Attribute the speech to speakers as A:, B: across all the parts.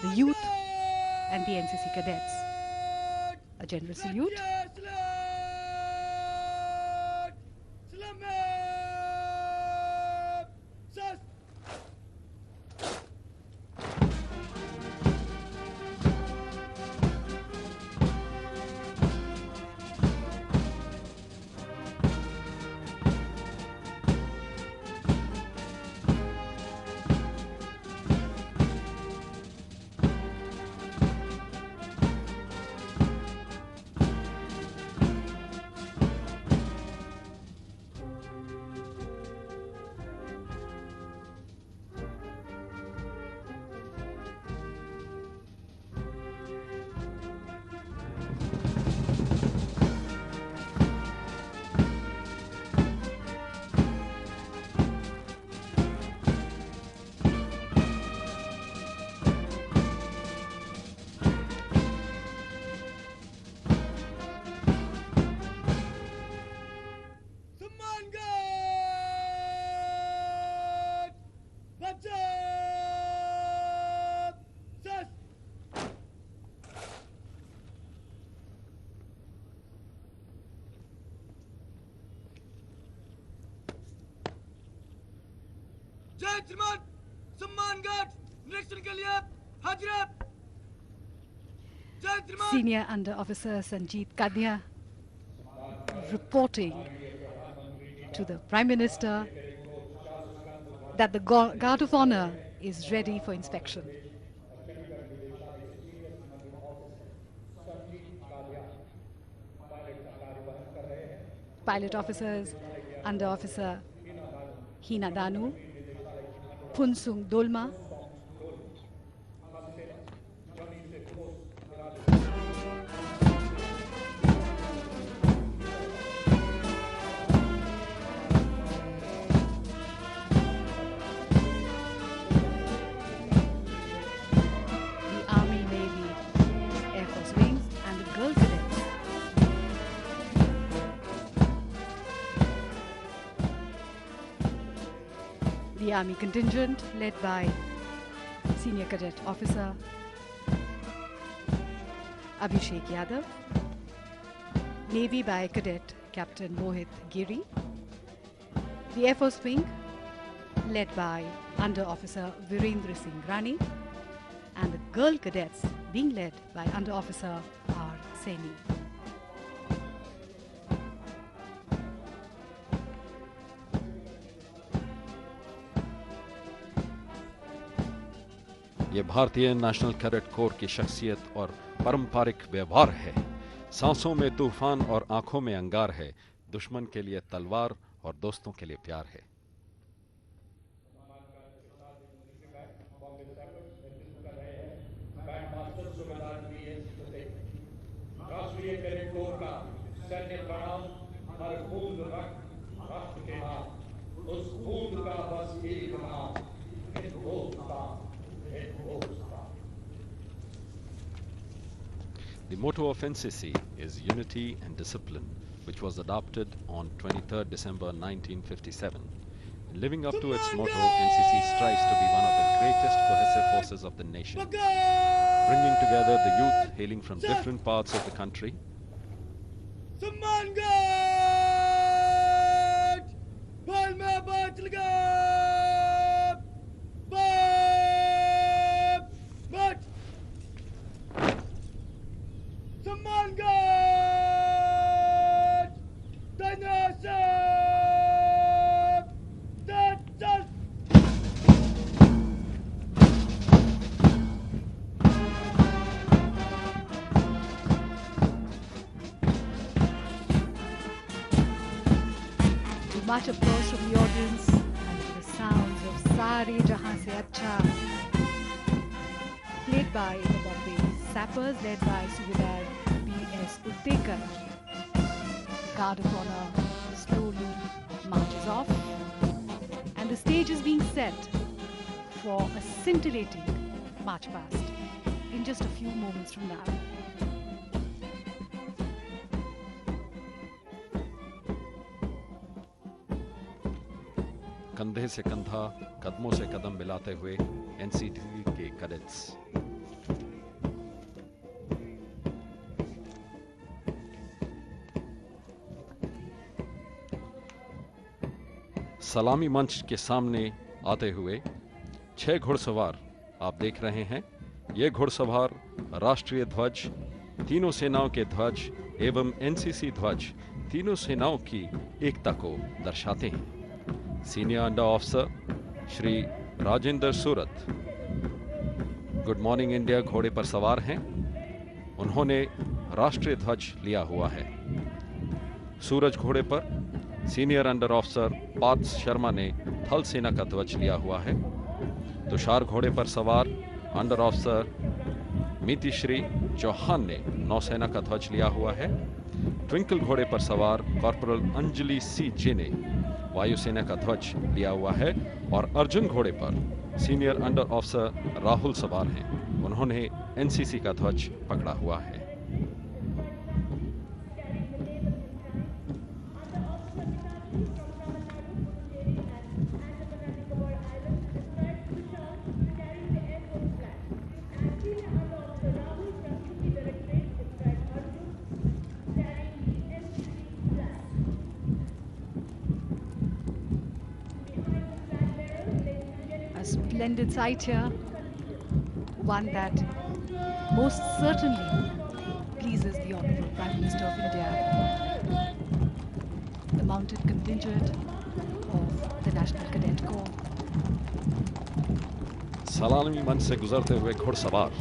A: the youth and the NCC cadets. A general salute.
B: जय श्रीमान सम्मान गार्ड निरीक्षण के लिए हाजिर है। जय श्रीमान।
A: Senior Under Officer Sanjeet Kadya reporting to the Prime Minister that the Guard of Honor is ready for inspection. Pilot officers Under Officer Hina Danu, Phunsung Dolma, the Army, Navy, Air Force Wings and the Girl Cadets. The Army contingent led by Senior Cadet Officer Abhishek Yadav, Navy by Cadet Captain Mohit Giri, the Air Force Wing led by Under Officer Virendra Singh Rani, and the Girl Cadets being led by Under Officer R. Saini.
C: ये भारतीय national cadet corps की शख्सियत और पारंपरिक व्यवहार है। सांसों में तूफान और आंखों में अंगार है। दुश्मन के लिए तलवार और दोस्तों के लिए प्यार है।
D: राष्ट्रीय कैडेट कोर का सैन्य प्रणाम हर बूंद रक्त राष्ट्र के नाम। उस बूंद का बस एक नाम, Hindustan, Hindustan.
C: The motto of NCC is Unity and Discipline, which was adopted on 23rd December 1957. In living up to its motto, NCC strives to be one of the greatest cohesive forces of the nation, bringing together the youth hailing from different parts of the country.
B: सम्मान guard बाल में बात लगा बात सम्मान guard धन्यवाद
A: Much applause from the audience and the sounds of Sare Jahan Se Acha, played by the Bombay Sappers led by Subedar B.S. Uttekar. Guard of Honor slowly marches off and the stage is being set for a scintillating march past in just a few moments from now.
C: कंधे से कंधा, कदमों से कदम मिलाते हुए NCC के cadets सलामी मंच के सामने आते हुए 6 घुड़सवार आप देख रहे हैं। ये घुड़सवार राष्ट्रीय ध्वज, तीनों सेनाओं के ध्वज एवं एनसीसी ध्वज तीनों सेनाओं की एकता को दर्शाते हैं। Senior under officer Shri Rajendra Surat good morning India घोड़े पर सवार हैं। उन्होंने राष्ट्रीय ध्वज लिया हुआ है। सूरज घोड़े पर senior under officer Parth Sharma ने थल सेना का ध्वज लिया हुआ है। तुषार घोड़े पर सवार अंडर ऑफिसर मीतिश्री चौहान ने नौसेना का ध्वज लिया हुआ है। ट्विंकल घोड़े पर सवार कॉर्पोरल अंजलि सी जे ने वायुसेना का ध्वज लिया हुआ है। और अर्जुन घोड़े पर सीनियर अंडर ऑफिसर राहुल सवार हैं। उन्होंने एनसीसी का ध्वज पकड़ा हुआ है।
A: Splendid sight here, one that most certainly pleases the Honorable Prime Minister of India. The mounted contingent of the National Cadet Corps.
C: सलामी मंच से गुजरते हुए घुड़सवार।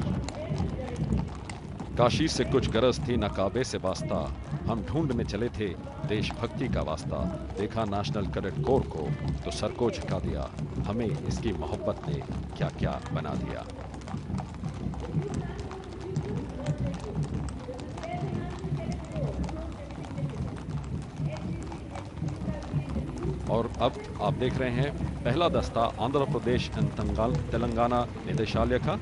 C: काशी से कुछ गरज थी न काबे से वास्ता, हम ढूंढने चले थे देशभक्ति का वास्ता। देखा नेशनल कैडेट कोर को तो सर को झुका दिया, हमें इसकी मोहब्बत ने क्या क्या बना दिया। और अब आप देख रहे हैं पहला दस्ता आंध्र प्रदेश एंड तेलंगाना निदेशालय का।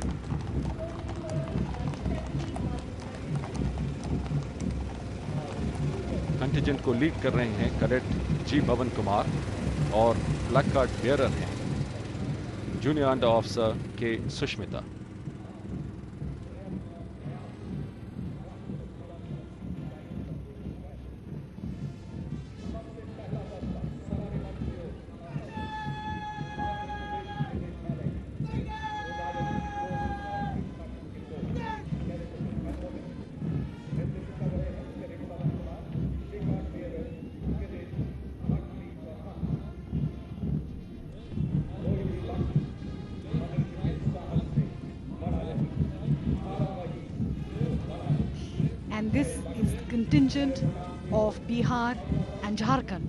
C: कंटिजेंट को लीड कर रहे हैं कैडेट जी भवन कुमार और ब्लैक कार्ड बेयरर हैं जूनियर अंडर ऑफिसर के Sushmita.
A: And this is the contingent of Bihar and Jharkhand.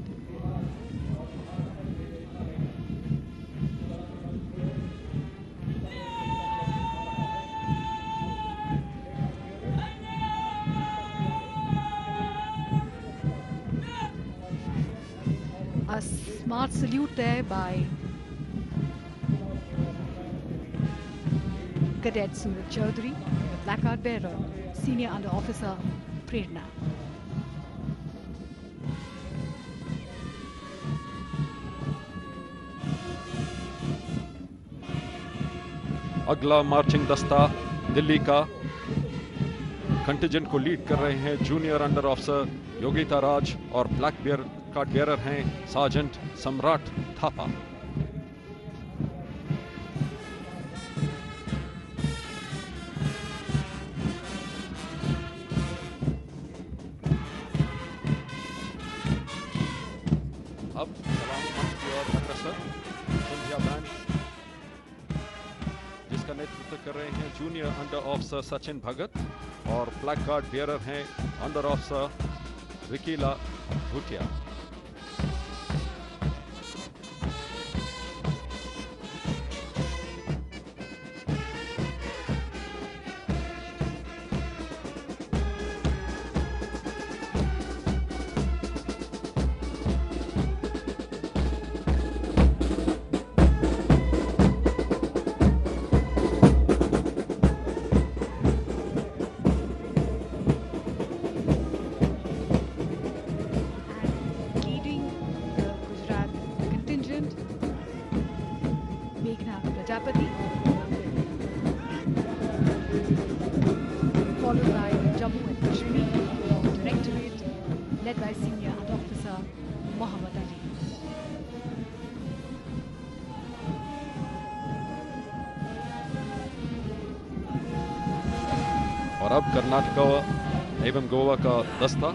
A: A smart salute there by Cadet Suraj Chaudhary, the black card bearer, Senior Under Officer Prerna.
C: अगला marching दस्ता दिल्ली का। Contingent को lead कर रहे हैं junior under officer Yogita राज और black card bearer हैं sergeant सम्राट थापा। अब सलामी मंच की ओर अग्रसर संध्या बैंड, जिसका नेतृत्व कर रहे हैं junior under officer Sachin Bhagat और ब्लैक कार्ड बेयरर हैं under officer Vikila Bhutia.
A: Prajapati, followed by Jammu and Kashmir Directorate, led by Senior Under Officer Mohammad Ali.
C: और अब कर्नाटका एवं गोवा का दस्ता।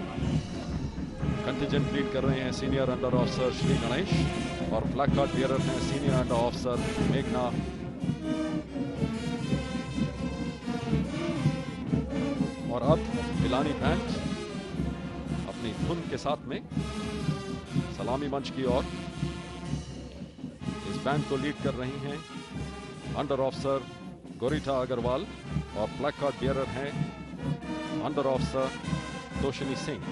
C: कंटिजेंट लीड कर रहे हैं senior under officer Shri Ganesh और फ्लैग कार्ड बियरर हैं सीनियर अंडर ऑफिसर मेघना। और अब पिलानी बैंड अपनी धुन के साथ में सलामी मंच की ओर। इस बैंड को लीड कर रही हैं अंडर ऑफिसर गोरिटा अग्रवाल और फ्लैग कार्ड बियरर हैं under officer Toshini Singh.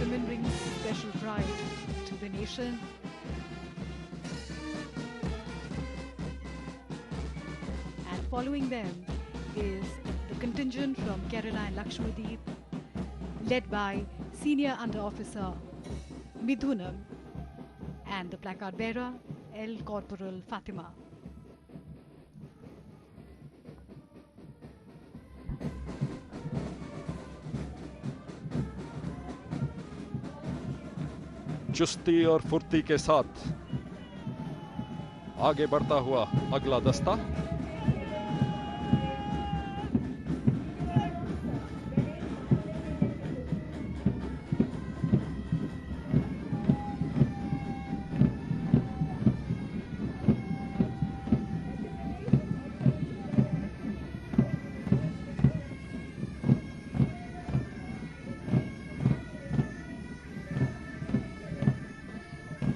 A: Women bring special pride to the nation. And following them is the contingent from Kerala and Lakshmadweep, led by Senior Under Officer Midhunam and the placard bearer L. Corporal Fatima.
C: चुस्ती और फुर्ती के साथ आगे बढ़ता हुआ अगला दस्ता।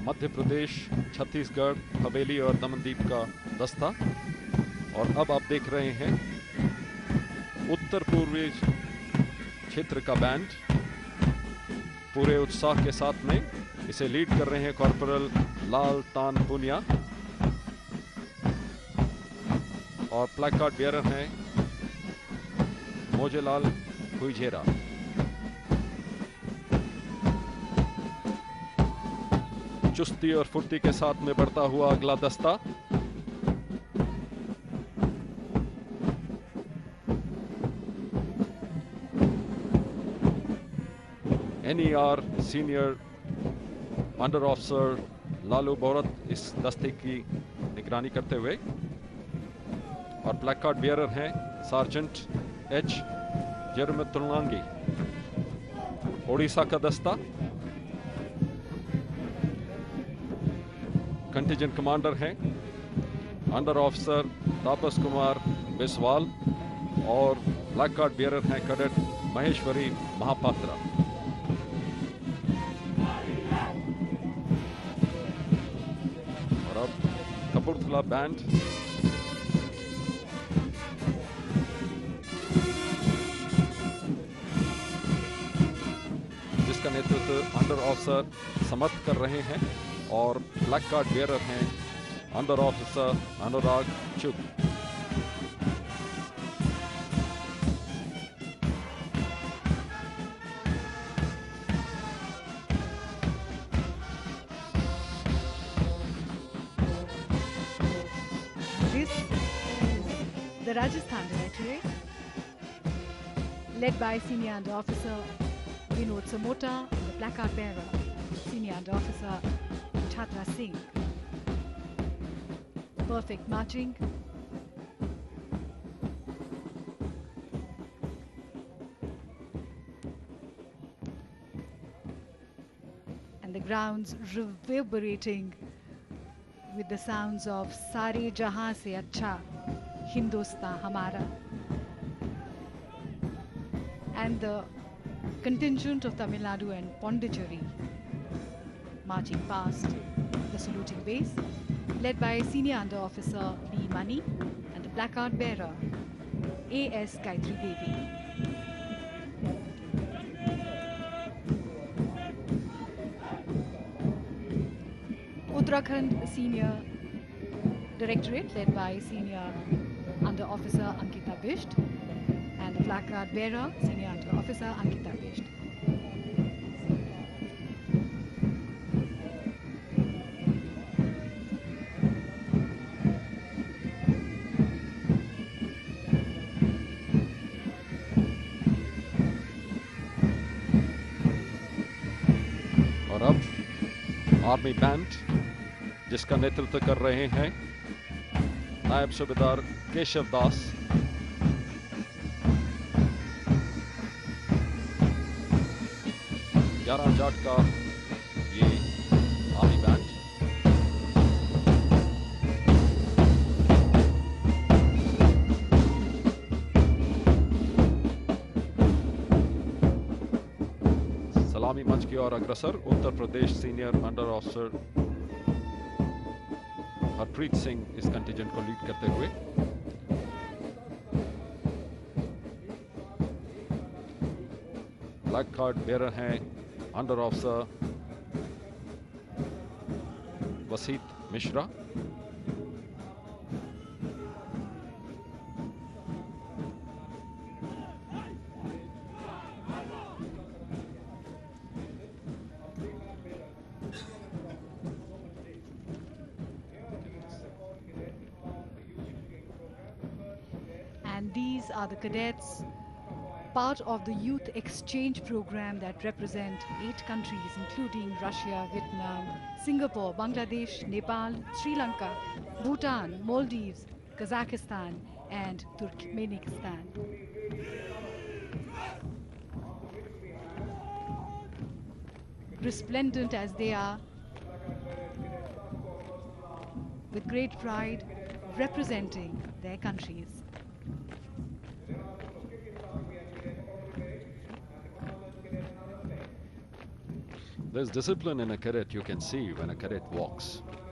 C: मध्य प्रदेश, छत्तीसगढ़, हवेली और दमनदीप का दस्ता। और अब आप देख रहे हैं उत्तर पूर्वी क्षेत्र का बैंड पूरे उत्साह के साथ में। इसे लीड कर रहे हैं कॉर्पोरल लाल तान पुनिया और फ्लैग कार्ड बियरर हैं मोजेलाल हुईझेरा। चुस्ती और फुर्ती के साथ में बढ़ता हुआ अगला दस्ता। NER senior under officer Lalu Borat इस दस्ते की निगरानी करते हुए और फ्लैग कार्ड बियरर हैं सार्जेंट H. जरमतुलंगी। ओडिशा का दस्ता। कंटिजेंट कमांडर हैं अंडर ऑफिसर तापस कुमार बिस्वाल और फ्लैग कार्ड बियरर हैं कैडेट महेश्वरी महापात्रा। और अब कपूरथला बैंड जिसका नेतृत्व अंडर ऑफिसर समर्थ कर रहे हैं और फ्लैग कार्ड बियरर हैं under officer Anurag Chugh.
A: This is the Rajasthan Directorate, led by Senior Under Officer Vinod Samota and the placard bearer Senior Under Officer Chhatra Singh. Perfect marching. And the grounds reverberating with the sounds of Sare Jahan Se Acha Hindustan Hamara. And the contingent of Tamil Nadu and Pondicherry marching past the saluting base, led by Senior Under Officer B. Mani and the placard bearer A.S. Gayatri Devi. Uttarakhand Senior Directorate, led by Senior Under Officer Ankita Bisht and the placard bearer Senior Under Officer Ankita Bisht.
C: और अब army band, जिसका नेतृत्व कर रहे हैं नायब सूबेदार केशव दास। ग्यारह जाट का ये आर्मी बैंड। सलामी मंच की ओर अग्रसर Uttar Pradesh senior under officer Harpreet Singh इस कंटिजेंट को लीड करते हुए। ब्लैक कार्ड बेरर हैं under officer Wasit Mishra.
A: And these are the cadets, part of the youth exchange program that represent 8 countries, including Russia, Vietnam, Singapore, Bangladesh, Nepal, Sri Lanka, Bhutan, Maldives, Kazakhstan, and Turkmenistan. Resplendent as they are, with great pride, representing their countries.
C: There's discipline in a cadet you can see when a cadet walks.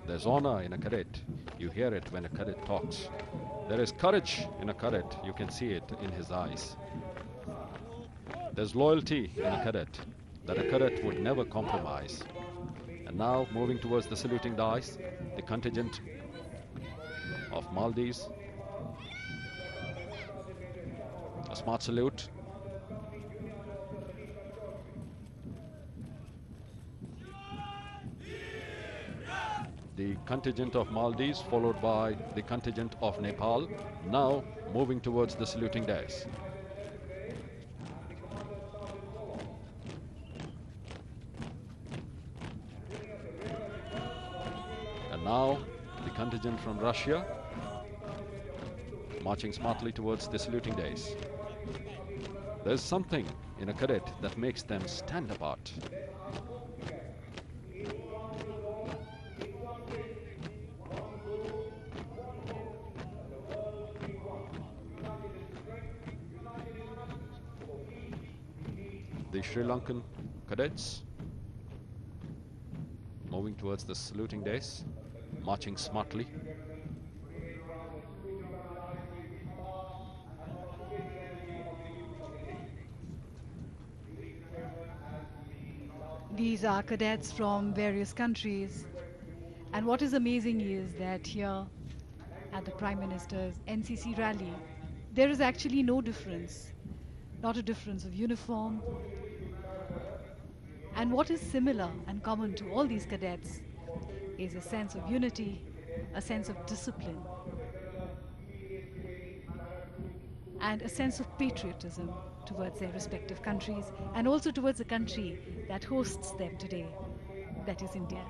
C: There's honor in a cadet. You hear it when a cadet talks. There is courage in a cadet. You can see it in his eyes. There's loyalty in a cadet, that a cadet would never compromise. And now, moving towards the saluting dice, the contingent of Maldives. A smart salute. The contingent of Maldives followed by the contingent of Nepal, now moving towards the saluting dais. And now the contingent from Russia marching smartly towards the saluting dais. There's something in a cadet that makes them stand apart. The Sri Lankan cadets moving towards the saluting dais, marching smartly.
A: These are cadets from various countries, and what is amazing is that here at the Prime Minister's NCC rally, there is actually no difference, not a difference of uniform. And what is similar and common to all these cadets is a sense of unity, a sense of discipline, and a sense of patriotism towards their respective countries, and also towards the country that hosts them today, that is India.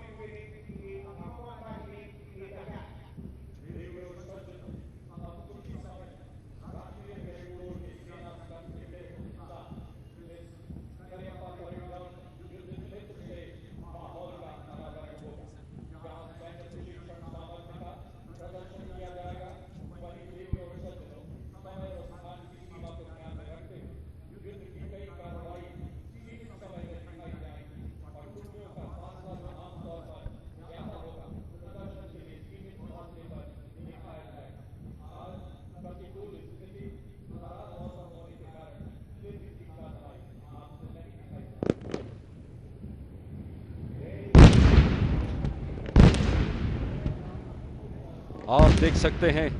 C: आप देख सकते हैं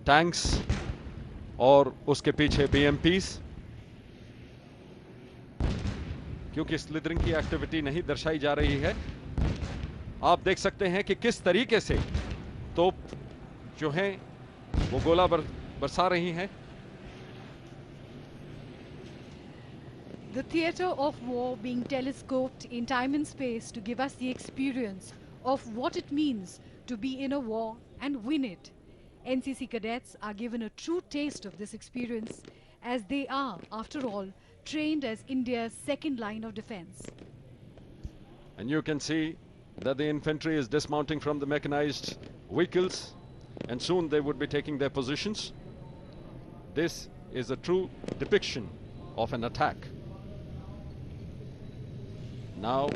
C: tanks और उसके पीछे बीएमपीस। क्योंकि slithering की activity नहीं दर्शाई जा रही है, आप देख सकते हैं कि किस तरीके से तोप जो हैं वो गोला बरसा रही हैं।
A: The theatre of war being telescoped in time and space to give us the experience of what it means to be in a war and win it. NCC cadets are given a true taste of this experience as they are, after all, trained as India's second line of defense.
C: And you can see that the infantry is dismounting from the mechanized vehicles, and soon they would be taking their positions. This is a true depiction of an attack. Now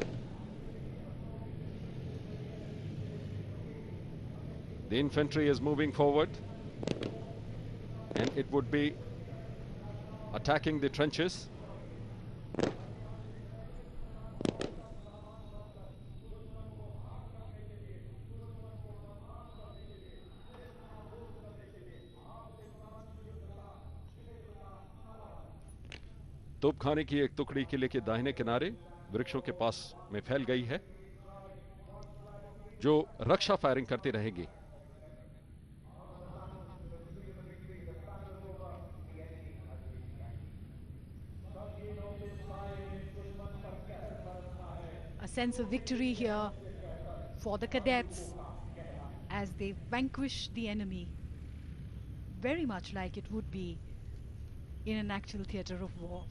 C: the infantry is moving forward, and it would be attacking the trenches. तोपखाने की एक टुकड़ी किले के दाहिने किनारे वृक्षों के पास में फैल गई है, जो रक्षा फायरिंग करती रहेगी.
A: A sense of victory here for the cadets as they vanquish the enemy, very much like it would be in an actual theatre of war.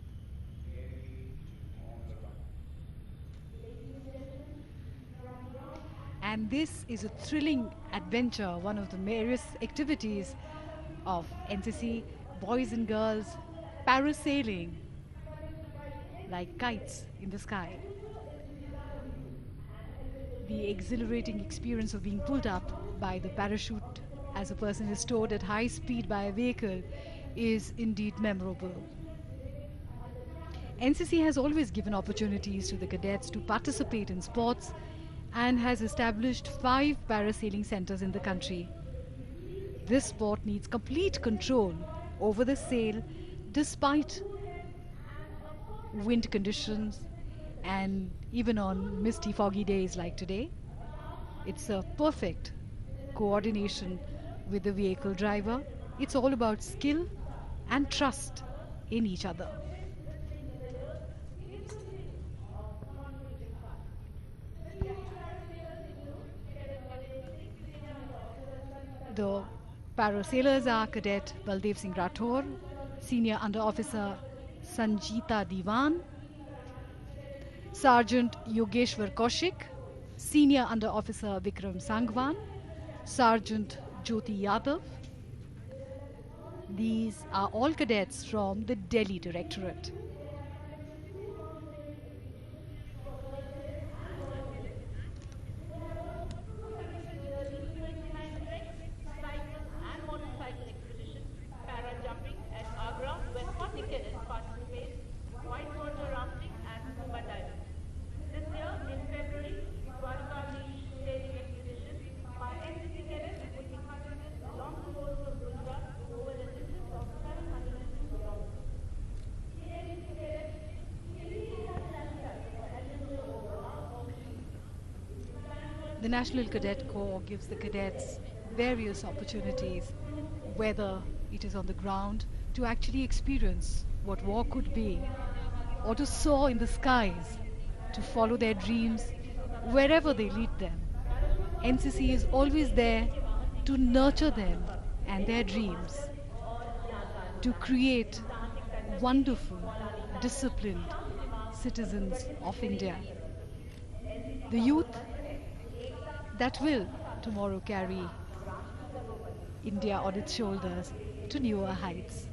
A: And this is a thrilling adventure, one of the various activities of NCC boys and girls, parasailing like kites in the sky. The exhilarating experience of being pulled up by the parachute as a person is towed at high speed by a vehicle is indeed memorable. NCC has always given opportunities to the cadets to participate in sports and has established 5 parasailing centers in the country. This sport needs complete control over the sail despite wind conditions and even on misty, foggy days like today. It's a perfect coordination with the vehicle driver. It's all about skill and trust in each other. The parasailers are Cadet Baldev Singh Rathore, Senior Under Officer Sanjita Diwan, Sergeant Yogeshwar Kaushik, Senior Under Officer Vikram Sangwan, Sergeant Jyoti Yadav. These are all cadets from the Delhi Directorate.
E: And motorcycle expedition, para jumping at Agra, where 40 cadets participate, whitewater rafting and scuba diving. This year, in February, Dwarka Beach sailing expedition by NCC cadets will be conducted along the coast of Gujarat over a distance of 750 kilometers.
A: The National Cadet Corps gives the cadets various opportunities, whether it is on the ground to actually experience what war could be, or to soar in the skies, to follow their dreams wherever they lead them. NCC is always there to nurture them and their dreams, to create wonderful, disciplined citizens of India. The youth that will tomorrow carry India on its shoulders to newer heights.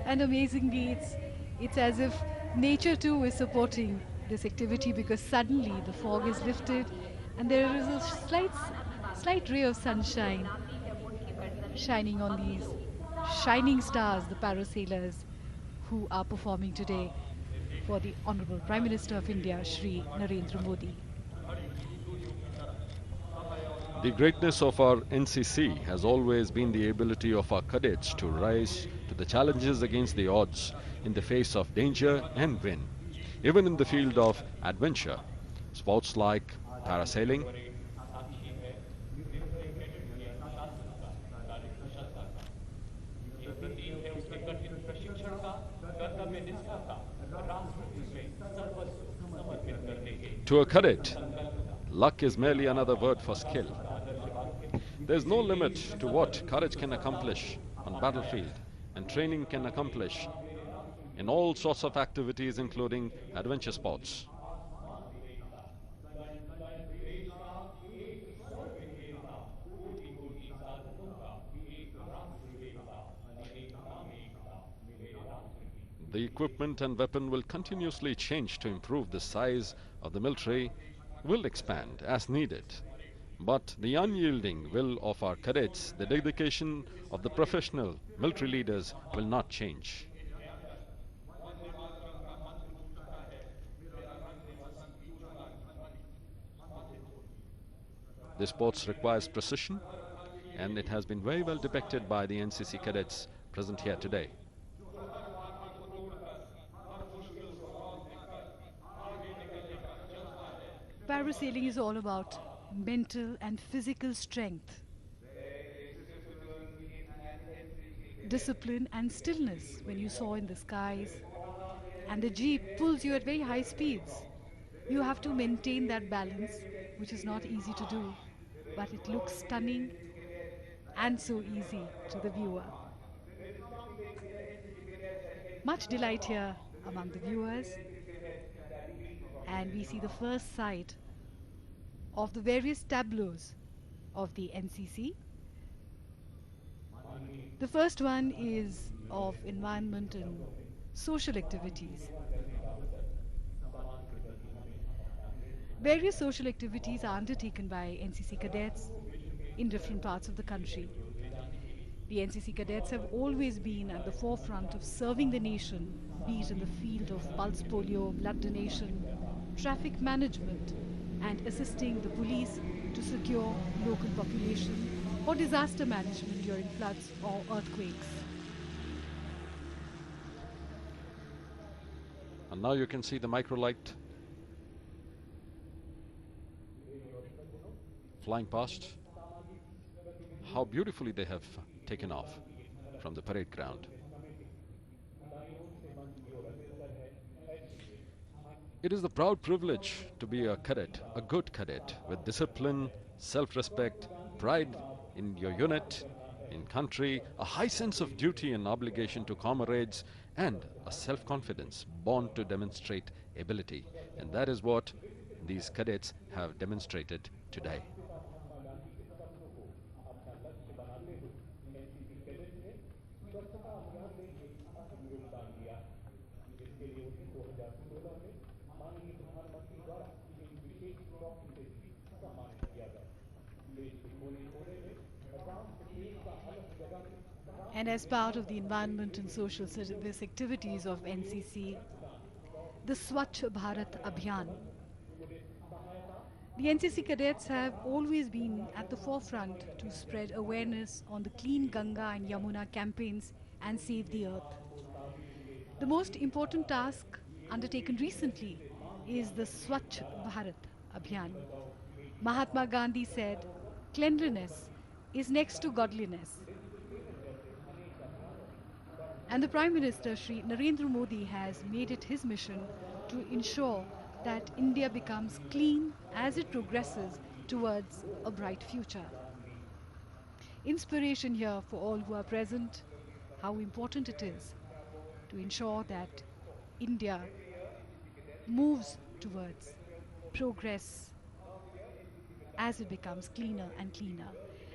A: And amazingly, it's as if nature too is supporting this activity, because suddenly the fog is lifted and there is a slight ray of sunshine shining on these shining stars, the parasailers who are performing today for the Honorable Prime Minister of India, Shri Narendra Modi.
C: The greatness of our NCC has always been the ability of our cadets to rise to the challenges against the odds in the face of danger and win. Even in the field of adventure, sports like parasailing, To a cadet, luck is merely another word for skill. There's no limit to what courage can accomplish on battlefield and training can accomplish in all sorts of activities including adventure sports. The equipment and weapon will continuously change to improve. The size of the military will expand as needed. But the unyielding will of our cadets, the dedication of the professional military leaders will not change. This sports requires precision, and it has been very well depicted by the NCC cadets present here today.
A: Parasailing is all about mental and physical strength, discipline and stillness. When you soar in the skies and the jeep pulls you at very high speeds, you have to maintain that balance, which is not easy to do, but it looks stunning and so easy to the viewer. Much delight here among the viewers, and we see the first sight of the various tableaus of the NCC. The first one is of environment and social activities. Various social activities are undertaken by NCC cadets in different parts of the country. The NCC cadets have always been at the forefront of serving the nation, be it in the field of pulse polio, blood donation, traffic management, and assisting the police to secure local population or disaster management during floods or earthquakes.
C: And now you can see the microlight flying past. How beautifully they have taken off from the parade ground. It is the proud privilege to be a cadet, a good cadet, with discipline, self-respect, pride in your unit, in country, a high sense of duty and obligation to comrades, and a self-confidence born to demonstrate ability. And that is what these cadets have demonstrated today.
A: And as part of the environment and social service activities of NCC, the Swachh Bharat Abhiyan. The NCC cadets have always been at the forefront to spread awareness on the Clean Ganga and Yamuna campaigns and save the earth. The most important task undertaken recently is the Swachh Bharat Abhiyan. Mahatma Gandhi said, "Cleanliness is next to godliness." And the Prime Minister, Shri Narendra Modi, has made it his mission to ensure that India becomes clean as it progresses towards a bright future. Inspiration here for all who are present, how important it is to ensure that India moves towards progress as it becomes cleaner and cleaner.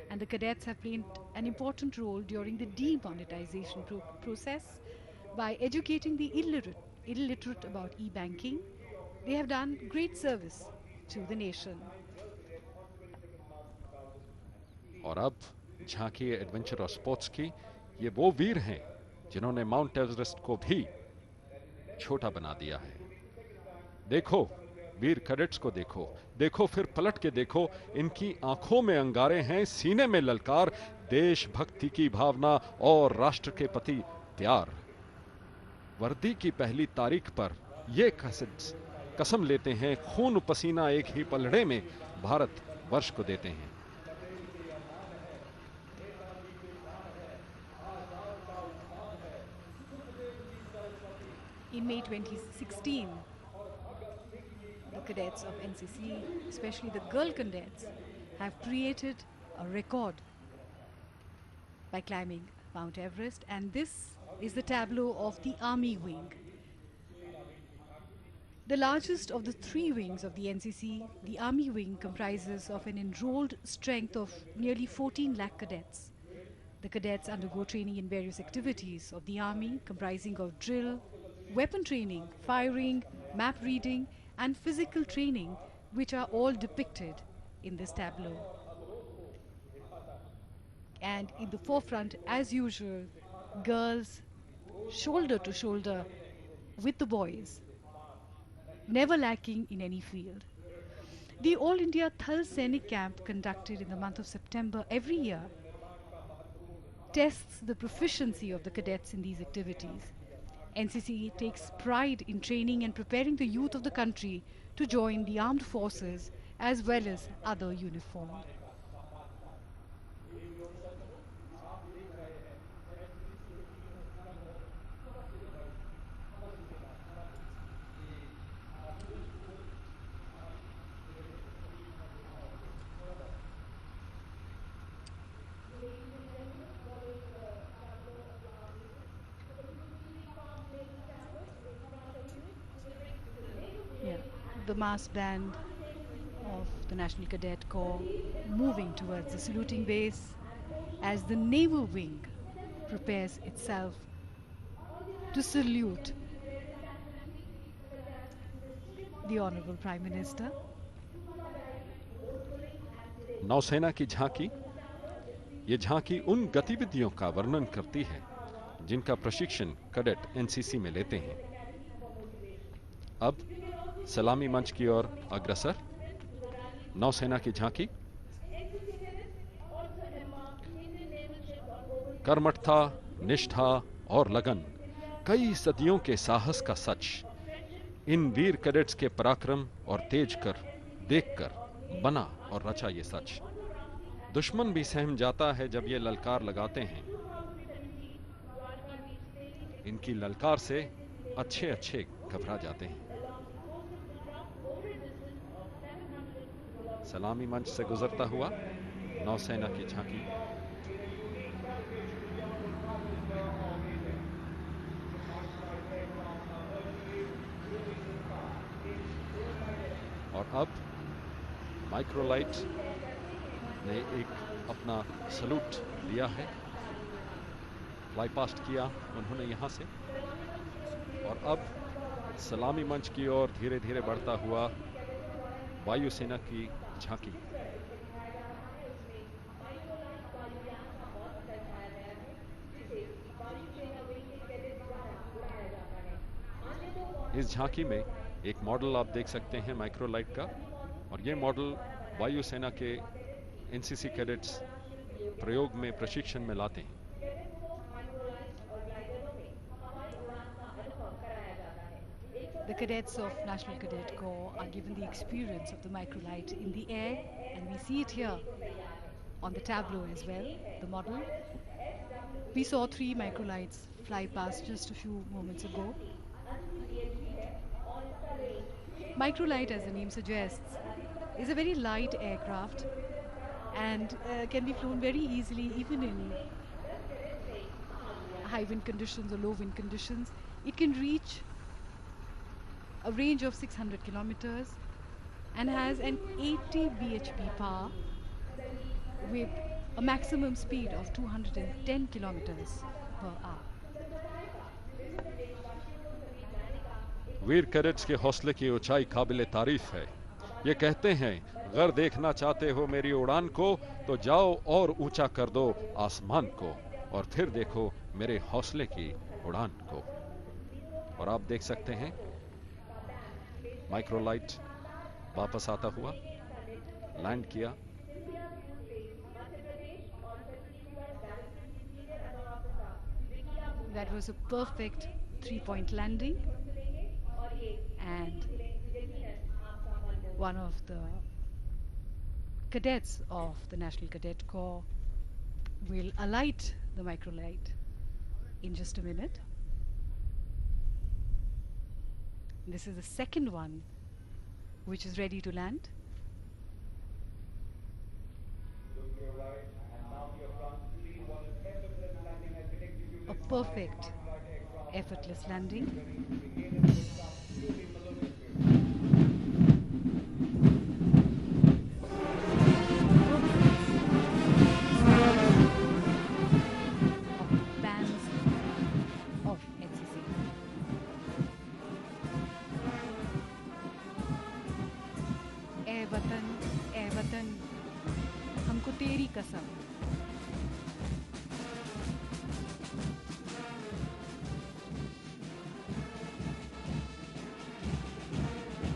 A: And the cadets have played an important role during the demonetization process by educating the illiterate about e-banking. They have done great service to the nation.
C: और अब झांकी adventure और sports की, ये वो वीर हैं जिन्होंने mount Everest को भी छोटा बना दिया है. देखो वीर कैडेट्स को, देखो देखो फिर पलट के देखो, इनकी आंखों में अंगारे हैं, सीने में ललकार, देशभक्ति की भावना और राष्ट्र के प्रति प्यार. वर्दी की पहली तारीख पर ये कसम लेते हैं, खून पसीना एक ही पलड़े में भारत वर्ष को देते हैं.
A: In May 2016, the cadets of NCC, especially the girl cadets, have created a record by climbing Mount Everest, and this is the tableau of the Army Wing. The largest of the three wings of the NCC, the Army Wing comprises of an enrolled strength of nearly 14 lakh cadets. The cadets undergo training in various activities of the Army comprising of drill, weapon training, firing, map reading and physical training, which are all depicted in this tableau. And in the forefront, as usual, girls shoulder to shoulder with the boys, never lacking in any field. The All India Thal Sainik Camp, conducted in the month of September every year, tests the proficiency of the cadets in these activities. NCC takes pride in training and preparing the youth of the country to join the armed forces as well as other uniformed. The mass band of the National Cadet Corps moving towards the saluting base as the Naval Wing prepares itself to salute the Honorable Prime Minister.
C: नौसेना की झांकी, ये झांकी उन गतिविधियों का वर्णन करती है जिनका प्रशिक्षण कैडेट एनसीसी में लेते हैं। अब सलामी मंच की ओर अग्रसर नौसेना की झांकी। कर्मठता, निष्ठा और लगन, कई सदियों के साहस का सच, इन वीर कैडेट्स के पराक्रम और तेज कर देखकर बना और रचा ये सच। दुश्मन भी सहम जाता है जब ये ललकार लगाते हैं। इनकी ललकार से अच्छे अच्छे घबरा जाते हैं। सलामी मंच से गुजरता हुआ नौसेना की झांकी। और अब माइक्रोलाइट ने एक अपना सलूट लिया है, फ्लाई पास्ट किया उन्होंने यहां से, और अब सलामी मंच की ओर धीरे धीरे बढ़ता हुआ वायुसेना की झांकी। इस झांकी में एक मॉडल आप देख सकते हैं माइक्रोलाइट का, और ये मॉडल वायुसेना के एनसीसी कैडेट्स प्रयोग में प्रशिक्षण में लाते हैं।
A: The cadets of National Cadet Corps are given the experience of the microlight in the air, and we see it here on the tableau as well, the model. We saw 3 microlights fly past just a few moments ago. Microlight, as the name suggests, is a very light aircraft and can be flown very easily even in high wind conditions or low wind conditions. It can reach a range of 600 kilometers and has an 80 bhp power with a maximum speed of 210 kilometers per hour.
C: Veer cadets के हौसले की ऊंचाई काबिले तारीफ है। ये कहते हैं, अगर देखना चाहते हो मेरी उड़ान को तो जाओ और ऊंचा कर दो आसमान को, और फिर देखो मेरे हौसले की उड़ान को। और आप देख सकते हैं माइक्रोलाइट वापस आता हुआ लैंड किया।
A: That was a perfect 3-point landing, and one of the cadets of the National Cadet Corps will alight the microlight in just a minute. This is the second one which is ready to land.
D: Look to your right and now to your front. 3-1 effortless landing has been executed.
A: A perfect, effortless landing.
D: Begin and lift up truly melodious music.
A: Of bands of NCC. ए वतन हमको तेरी कसम.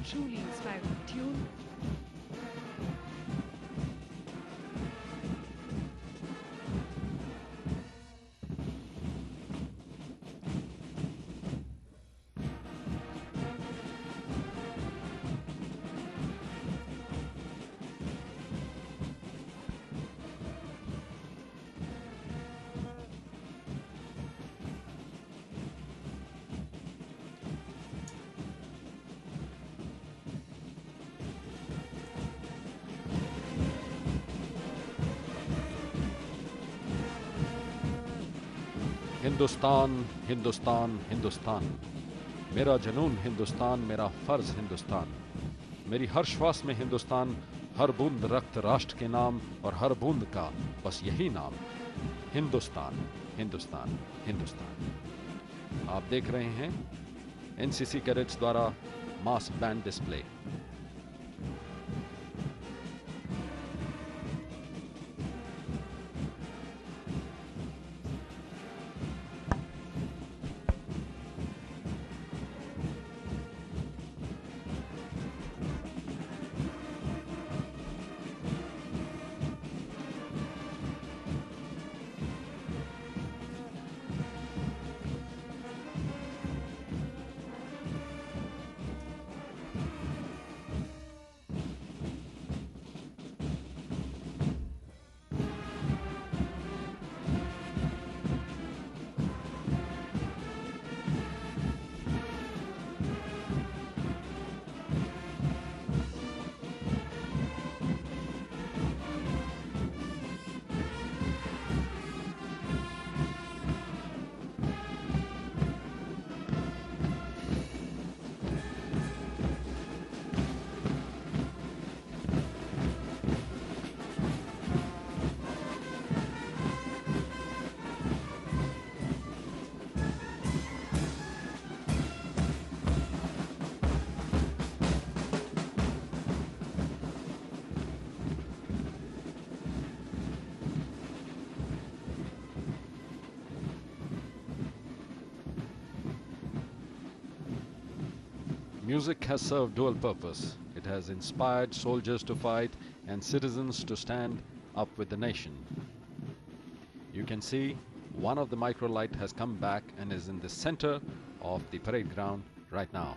A: Truly inspiring tune.
C: Hindustan Hindustan Hindustan, मेरा जुनून हिंदुस्तान, मेरा फर्ज हिंदुस्तान, मेरी हर श्वास में हिंदुस्तान, हर बूंद रक्त राष्ट्र के नाम और हर बूंद का बस यही नाम, हिंदुस्तान हिंदुस्तान हिंदुस्तान। आप देख रहे हैं एनसीसी कैडेट्स द्वारा mass band display. Music has served dual purpose. It has inspired soldiers to fight and citizens to stand up with the nation. You can see one of the microlight has come back and is in the center of the parade ground right now.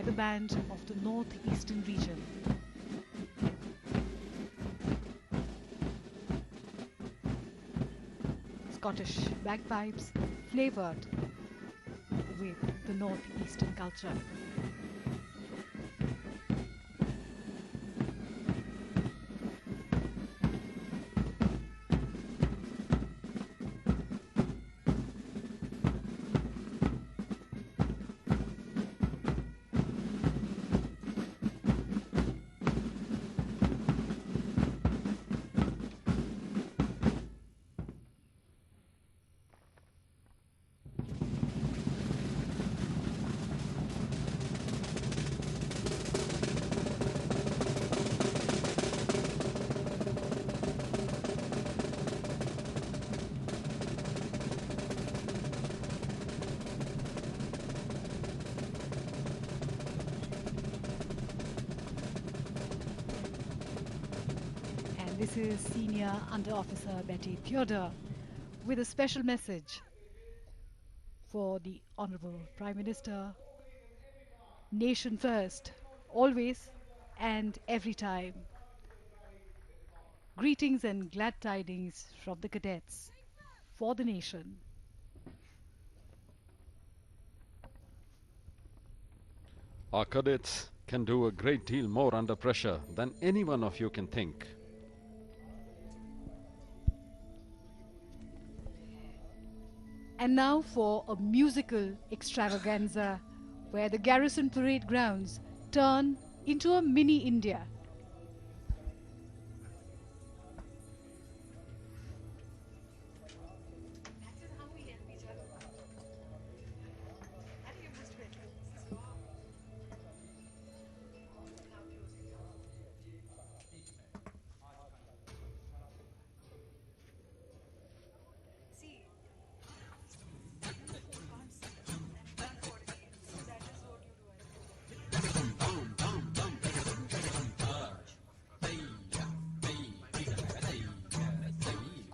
A: Feather Band of the Northeastern region. Scottish bagpipes flavored with the Northeastern culture. This is Senior Under Officer Betty Theodore with a special message for the Honorable Prime Minister. Nation first, always and every time. Greetings and glad tidings from the cadets for the nation.
C: Our cadets can do a great deal more under pressure than any one of you can think.
A: And now for a musical extravaganza where the Garrison Parade grounds turn into a mini India.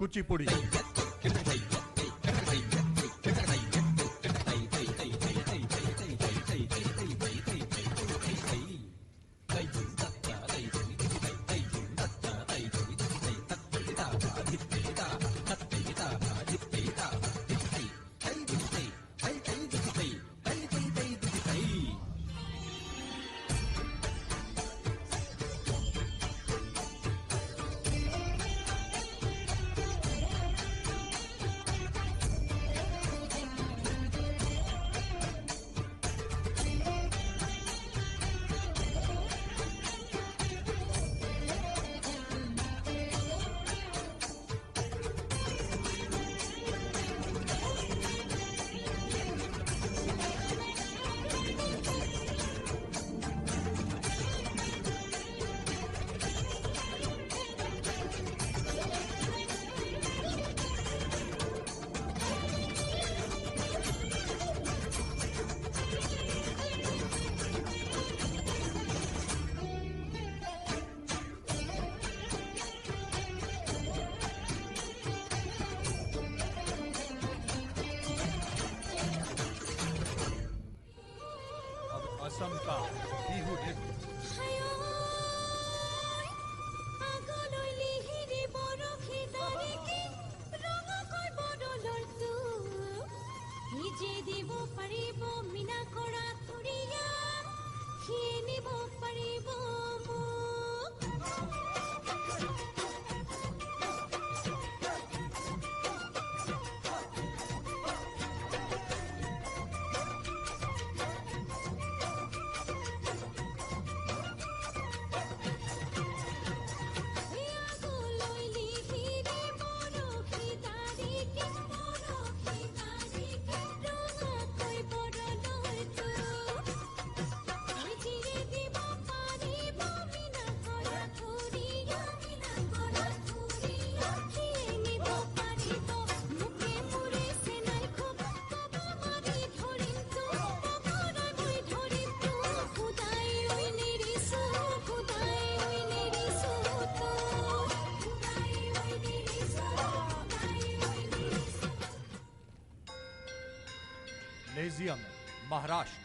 F: Kuchipudi Assam का बिहू नृत्य लेजियम महाराष्ट्र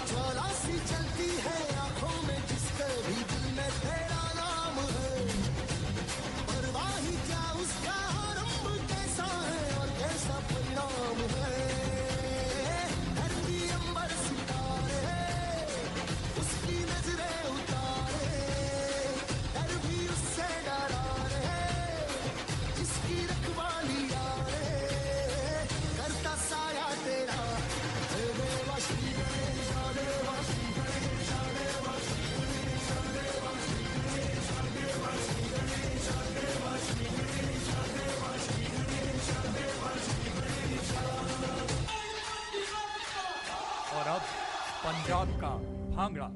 G: ज्वाला सी चलती है आंखों में जिसके भी दिल में तेरा नाम है, परवाही क्या उसका आरंभ कैसा है और कैसा परिणाम है। धरती अंबर सितारे उसकी नजरें उतारे, डर भी उससे डरा रे जिसकी रखवाली यारे, करता साया तेरा हे देवा श्री गणेश देवा श्री गणेश देवा श्री गणेश देवा श्री गणेश देवा श्री गणेश देवा श्री गणेश देवा श्री गणेश देवा श्री गणेश।
F: और अब पंजाब का bhangra.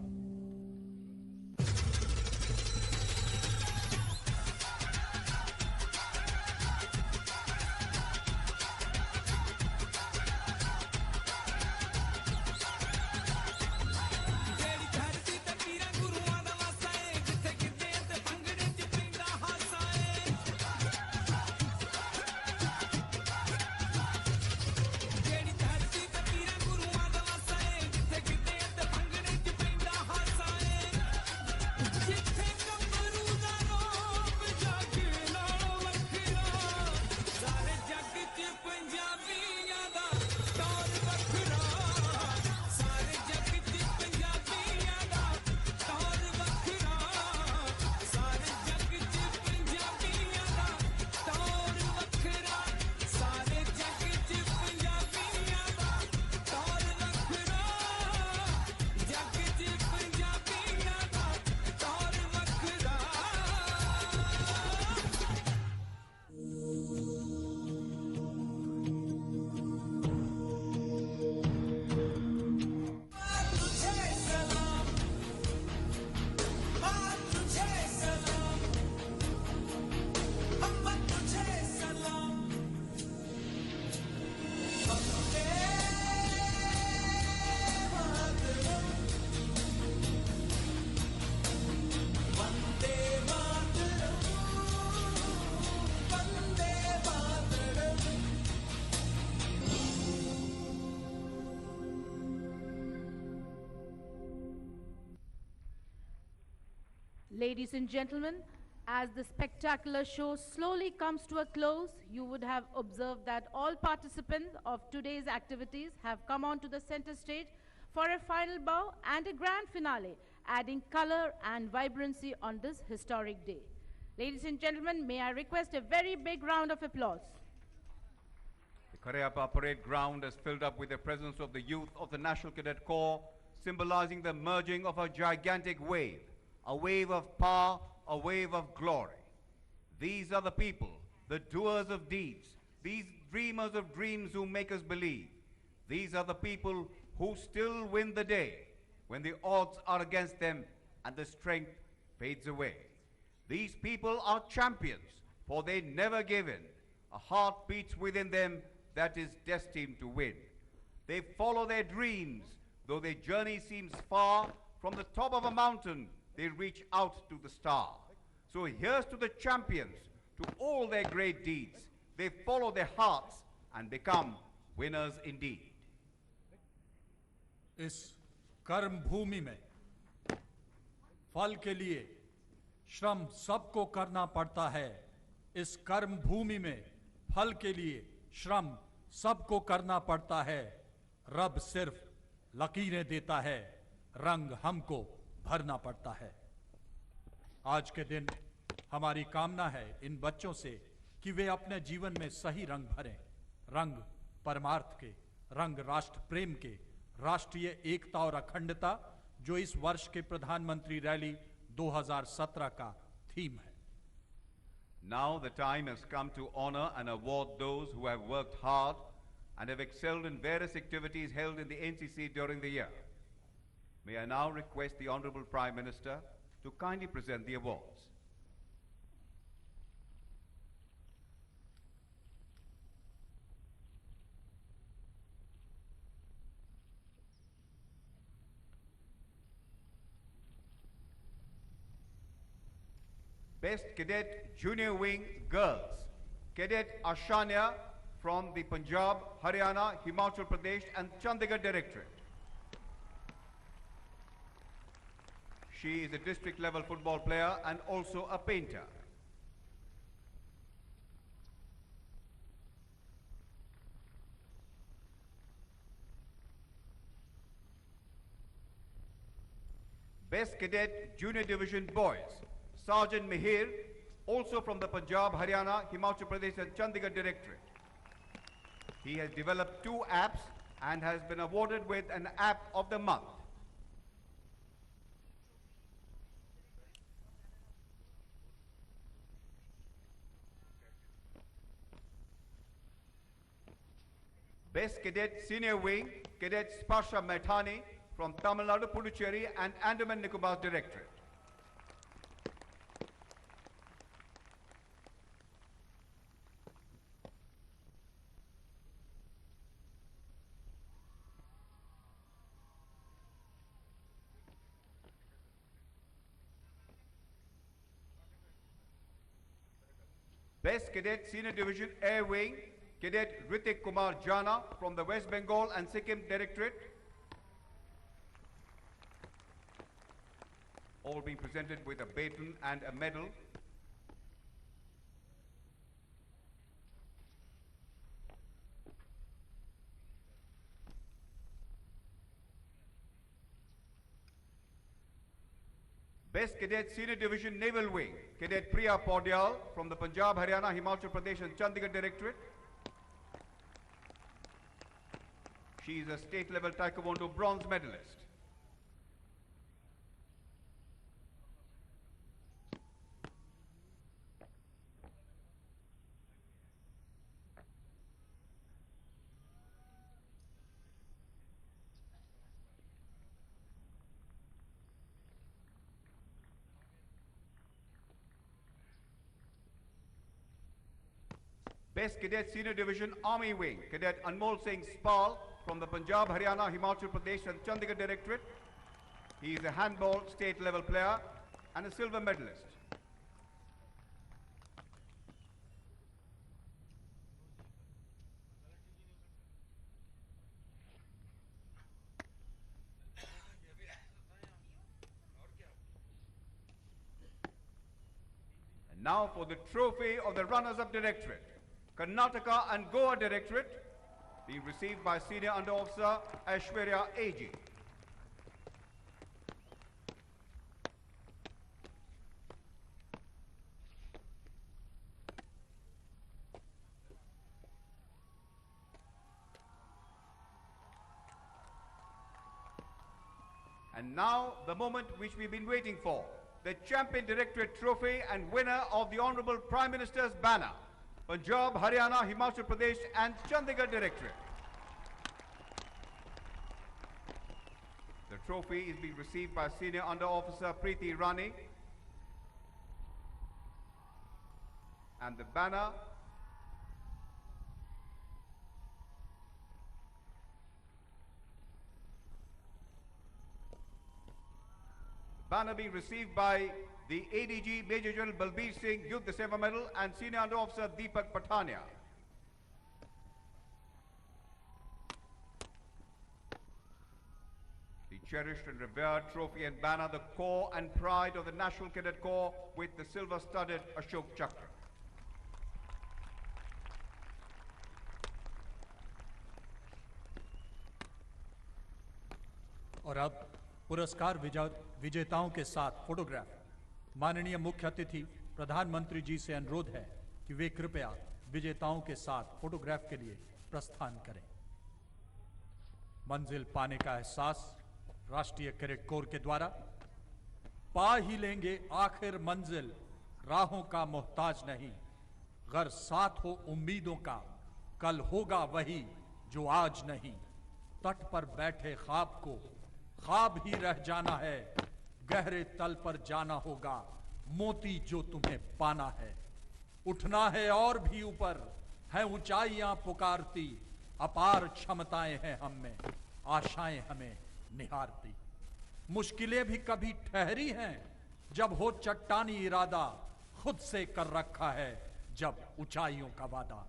E: Ladies and gentlemen, as the spectacular show slowly comes to a close, you would have observed that all participants of today's activities have come onto the center stage for a final bow and a grand finale, adding color and vibrancy on this historic day. Ladies and gentlemen, may I request a very big round of applause.
H: The Karyapa Parade Ground is filled up with the presence of the youth of the National Cadet Corps, symbolizing the merging of a gigantic wave, a wave of power, a wave of glory. These are the people, the doers of deeds, these dreamers of dreams who make us believe. These are the people who still win the day when the odds are against them and the strength fades away. These people are champions, for they never give in. A heart beats within them that is destined to win. They follow their dreams, though their journey seems far. From the top of a mountain, they reach out to the star. So here's to the champions, to all their great deeds. They follow their hearts and become winners indeed.
F: इस कर्म भूमि में फल के लिए श्रम सबको करना पड़ता है। इस कर्म भूमि में फल के लिए श्रम सबको करना पड़ता है। रब सिर्फ लकीरें देता है, रंग हमको भरना पड़ता है। आज के दिन हमारी कामना है इन बच्चों से कि वे अपने जीवन में सही रंग भरें, रंग परमार्थ के, रंग राष्ट्र प्रेम के, राष्ट्रीय एकता और अखंडता, जो इस वर्ष के प्रधानमंत्री रैली 2017 का थीम है।
H: Now the time has come to honor and award those who have worked hard and have excelled in various activities held in the NCC during the year. May I now request the Honorable Prime Minister to kindly present the awards. Best Cadet Junior Wing Girls, Cadet Ashania from the Punjab, Haryana, Himachal Pradesh and Chandigarh Directorate. She is a district level football player and also a painter. Best Cadet Junior Division Boys, Sergeant Mihir, also from the Punjab, Haryana, Himachal Pradesh and Chandigarh Directorate. He has developed 2 apps and has been awarded with an App of the Month. Best Cadet Senior Wing, Cadet Sparsha Maithani from Tamil Nadu, Puducherry and Andaman Nicobar Directorate. Best Cadet Senior Division Air Wing, Cadet Ritik Kumar Jana from the West Bengal and Sikkim Directorate. All being presented with a baton and a medal. Best Cadet Senior Division Naval Wing, Cadet Priya Paudyal from the Punjab, Haryana, Himachal Pradesh and Chandigarh Directorate. She is a state level Taekwondo bronze medalist. Best Cadet Senior Division Army Wing, Cadet Anmol Singh Spal from the Punjab, Haryana, Himachal Pradesh and Chandigarh Directorate. He is a handball state level player and a silver medalist. And now for the trophy of the runners-up directorate. Karnataka and Goa Directorate, being received by Senior Under Officer Aishwarya A.G. And now the moment which we've been waiting for, the Champion Directorate Trophy and winner of the Honorable Prime Minister's banner. Punjab, Haryana, Himachal Pradesh and Chandigarh Directorate. The trophy is being received by Senior Under Officer Preeti Rani and the banner being received by the ADG Major General Balbir Singh Youth Seva Medal and Senior Under Officer Deepak Patania. The cherished and revered trophy and banner, the core and pride of the National Cadet Corps with the silver-studded Ashok Chakra.
F: और अब पुरस्कार विजेताओं के साथ photograph. माननीय मुख्य अतिथि प्रधानमंत्री जी से अनुरोध है कि वे कृपया विजेताओं के साथ फोटोग्राफ के लिए प्रस्थान करें। मंजिल पाने का एहसास राष्ट्रीय कैडेट कोर के द्वारा। पा ही लेंगे आखिर मंजिल, राहों का मोहताज नहीं। गर साथ हो उम्मीदों का, कल होगा वही जो आज नहीं। तट पर बैठे ख्वाब को ख्वाब ही रह जाना है, गहरे तल पर जाना होगा, मोती जो तुम्हें पाना है। उठना है और भी ऊपर, है ऊंचाइयां पुकारती, अपार क्षमताएं हैं हम में, आशाएं हमें निहारती। मुश्किलें भी कभी ठहरी हैं, जब हो चट्टानी इरादा, खुद से कर रखा है जब ऊंचाइयों का वादा।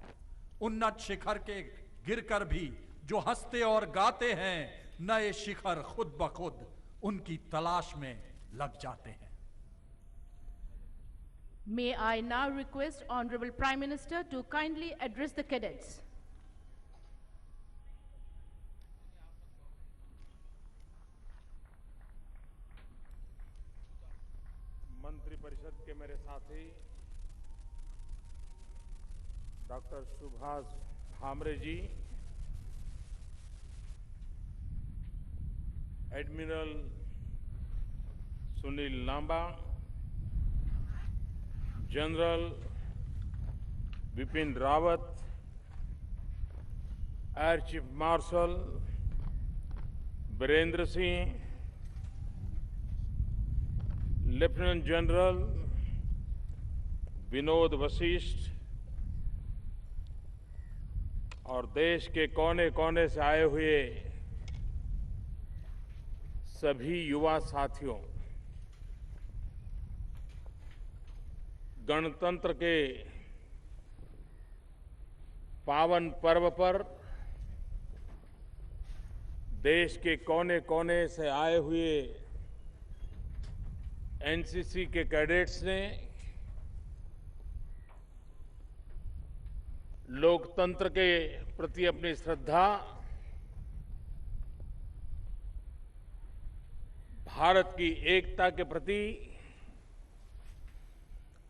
F: उन्नत शिखर के गिरकर भी जो हंसते और गाते हैं, नए शिखर खुद ब खुद उनकी तलाश में लग जाते हैं।
E: May I now request Honorable Prime Minister to kindly address the cadets.
I: मंत्रिपरिषद के मेरे साथी doctor Subhash Bhamre ji, admiral Sunil Lanba, general Vipin Rawat, air chief marshal Birender Singh, lieutenant general Vinod Vashishtha और देश के कोने कोने से आए हुए सभी युवा साथियों, गणतंत्र के पावन पर्व पर देश के कोने कोने से आए हुए एनसीसी के कैडेट्स ने लोकतंत्र के प्रति अपनी श्रद्धा, भारत की एकता के प्रति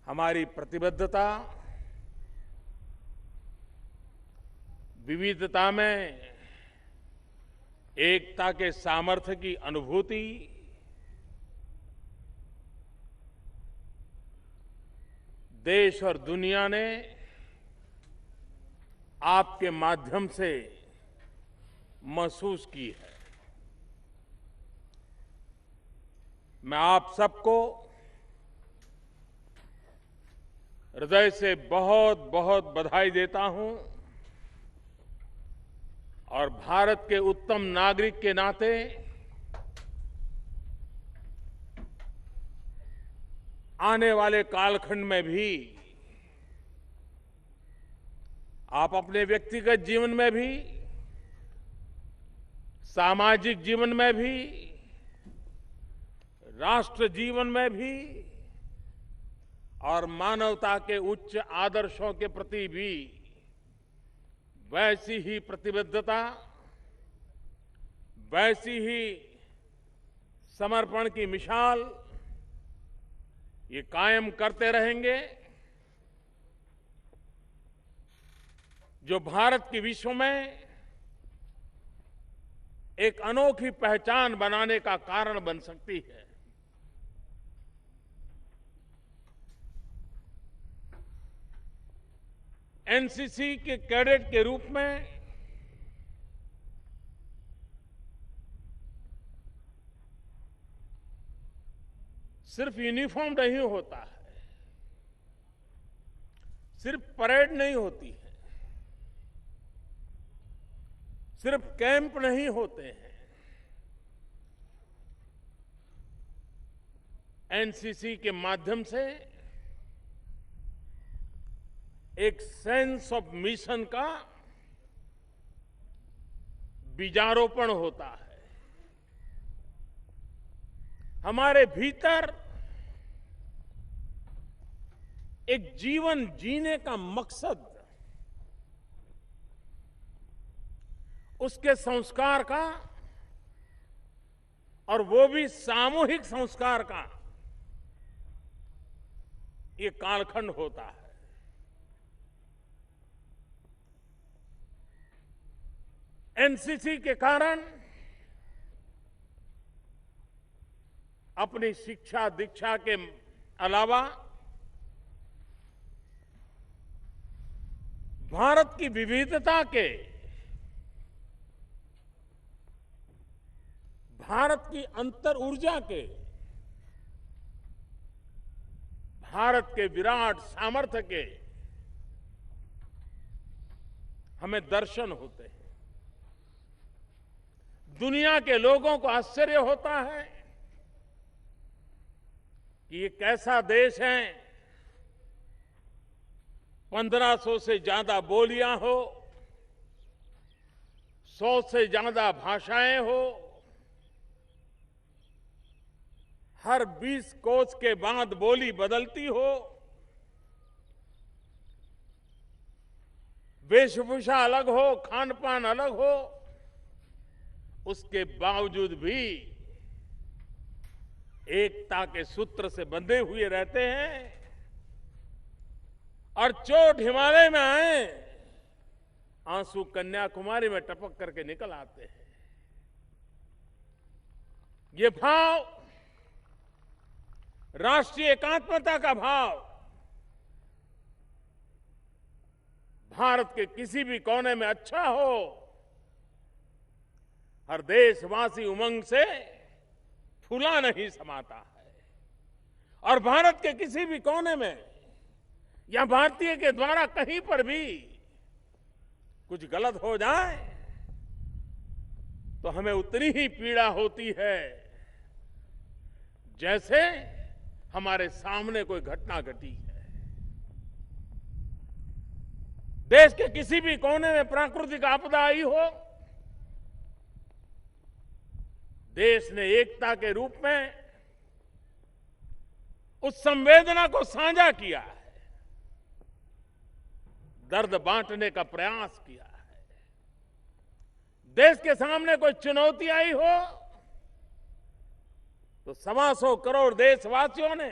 I: हमारी प्रतिबद्धता, विविधता में एकता के सामर्थ्य की अनुभूति, देश और दुनिया ने आपके माध्यम से महसूस की है। मैं आप सबको हृदय से बहुत बहुत बधाई देता हूं और भारत के उत्तम नागरिक के नाते आने वाले कालखंड में भी आप अपने व्यक्तिगत जीवन में भी, सामाजिक जीवन में भी, राष्ट्र जीवन में भी और मानवता के उच्च आदर्शों के प्रति भी वैसी ही प्रतिबद्धता, वैसी ही समर्पण की मिसाल ये कायम करते रहेंगे, जो भारत की विश्व में एक अनोखी पहचान बनाने का कारण बन सकती है। एनसीसी के कैडेट के रूप में सिर्फ यूनिफॉर्म नहीं होता है, सिर्फ परेड नहीं होती है, सिर्फ कैंप नहीं होते हैं। एनसीसी के माध्यम से एक सेंस ऑफ मिशन का बीजारोपण होता है। हमारे भीतर एक जीवन जीने का मकसद, उसके संस्कार का, और वो भी सामूहिक संस्कार का ये कालखंड होता है। एनसीसी के कारण अपनी शिक्षा दीक्षा के अलावा भारत की विविधता के, भारत की अंतर ऊर्जा के, भारत के विराट सामर्थ्य के हमें दर्शन होते हैं। दुनिया के लोगों को आश्चर्य होता है कि ये कैसा देश है 1500 से ज्यादा बोलियां हो, 100 से ज्यादा भाषाएं हो, हर 20 कोस के बाद बोली बदलती हो, वेशभूषा अलग हो, खान पान अलग हो, उसके बावजूद भी एकता के सूत्र से बंधे हुए रहते हैं। और चोट हिमालय में आए, आंसू कन्याकुमारी में टपक करके निकल आते हैं। ये भाव, राष्ट्रीय एकात्मता का भाव, भारत के किसी भी कोने में अच्छा हो, हर देशवासी उमंग से फूला नहीं समाता है। और भारत के किसी भी कोने में या भारतीय के द्वारा कहीं पर भी कुछ गलत हो जाए तो हमें उतनी ही पीड़ा होती है जैसे हमारे सामने कोई घटना घटी है। देश के किसी भी कोने में प्राकृतिक आपदा आई हो, देश ने एकता के रूप में उस संवेदना को साझा किया है, दर्द बांटने का प्रयास किया है। देश के सामने कोई चुनौती आई हो तो 125 करोड़ देशवासियों ने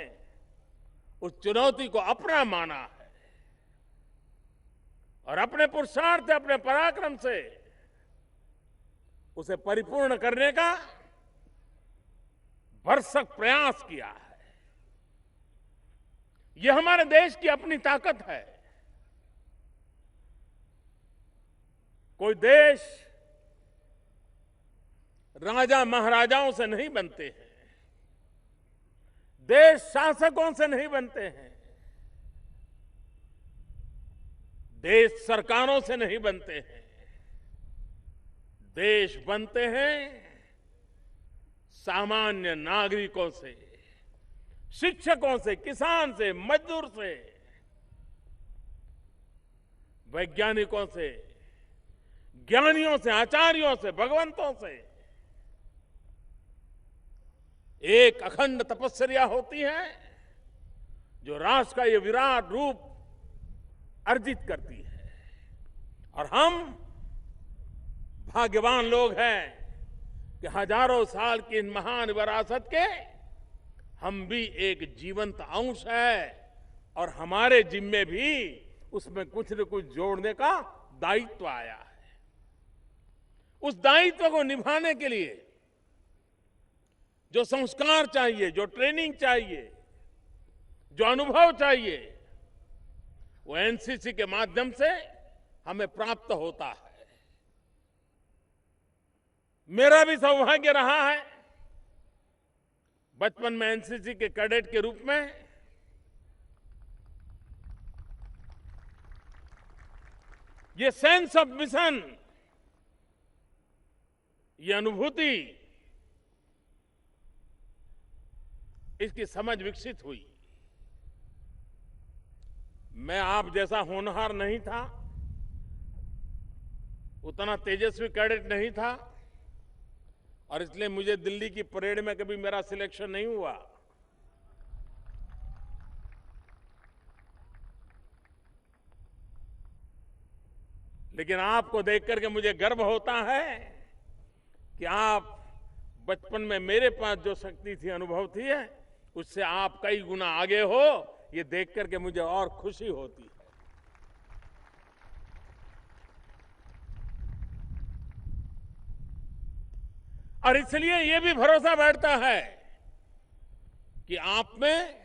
I: उस चुनौती को अपना माना है और अपने पुरुषार्थ, अपने पराक्रम से उसे परिपूर्ण करने का भरसक प्रयास किया है। यह हमारे देश की अपनी ताकत है। कोई देश राजा महाराजाओं से नहीं बनते हैं, देश शासकों से नहीं बनते हैं, देश सरकारों से नहीं बनते हैं। देश बनते हैं सामान्य नागरिकों से, शिक्षकों से, किसान से, मजदूर से, वैज्ञानिकों से, ज्ञानियों से, आचार्यों से, भगवंतों से। एक अखंड तपस्या होती है जो राष्ट्र का ये विराट रूप अर्जित करती है। और हम भाग्यवान लोग हैं कि हजारों साल की इन महान विरासत के हम भी एक जीवंत अंश है और हमारे जिम्मे भी उसमें कुछ न कुछ जोड़ने का दायित्व आया है। उस दायित्व को निभाने के लिए जो संस्कार चाहिए, जो ट्रेनिंग चाहिए, जो अनुभव चाहिए, वो एनसीसी के माध्यम से हमें प्राप्त होता है। मेरा भी सौभाग्य रहा है बचपन में एनसीसी के कैडेट के रूप में ये सेंस ऑफ मिशन, ये अनुभूति, इसकी समझ विकसित हुई। मैं आप जैसा होनहार नहीं था, उतना तेजस्वी कैडेट नहीं था और इसलिए मुझे दिल्ली की परेड में कभी मेरा सिलेक्शन नहीं हुआ। लेकिन आपको देख करके मुझे गर्व होता है कि आप बचपन में मेरे पास जो शक्ति थी, अनुभव थी, उससे आप कई गुना आगे हो, ये देख करके मुझे और खुशी होती है। और इसलिए ये भी भरोसा बैठता है कि आप में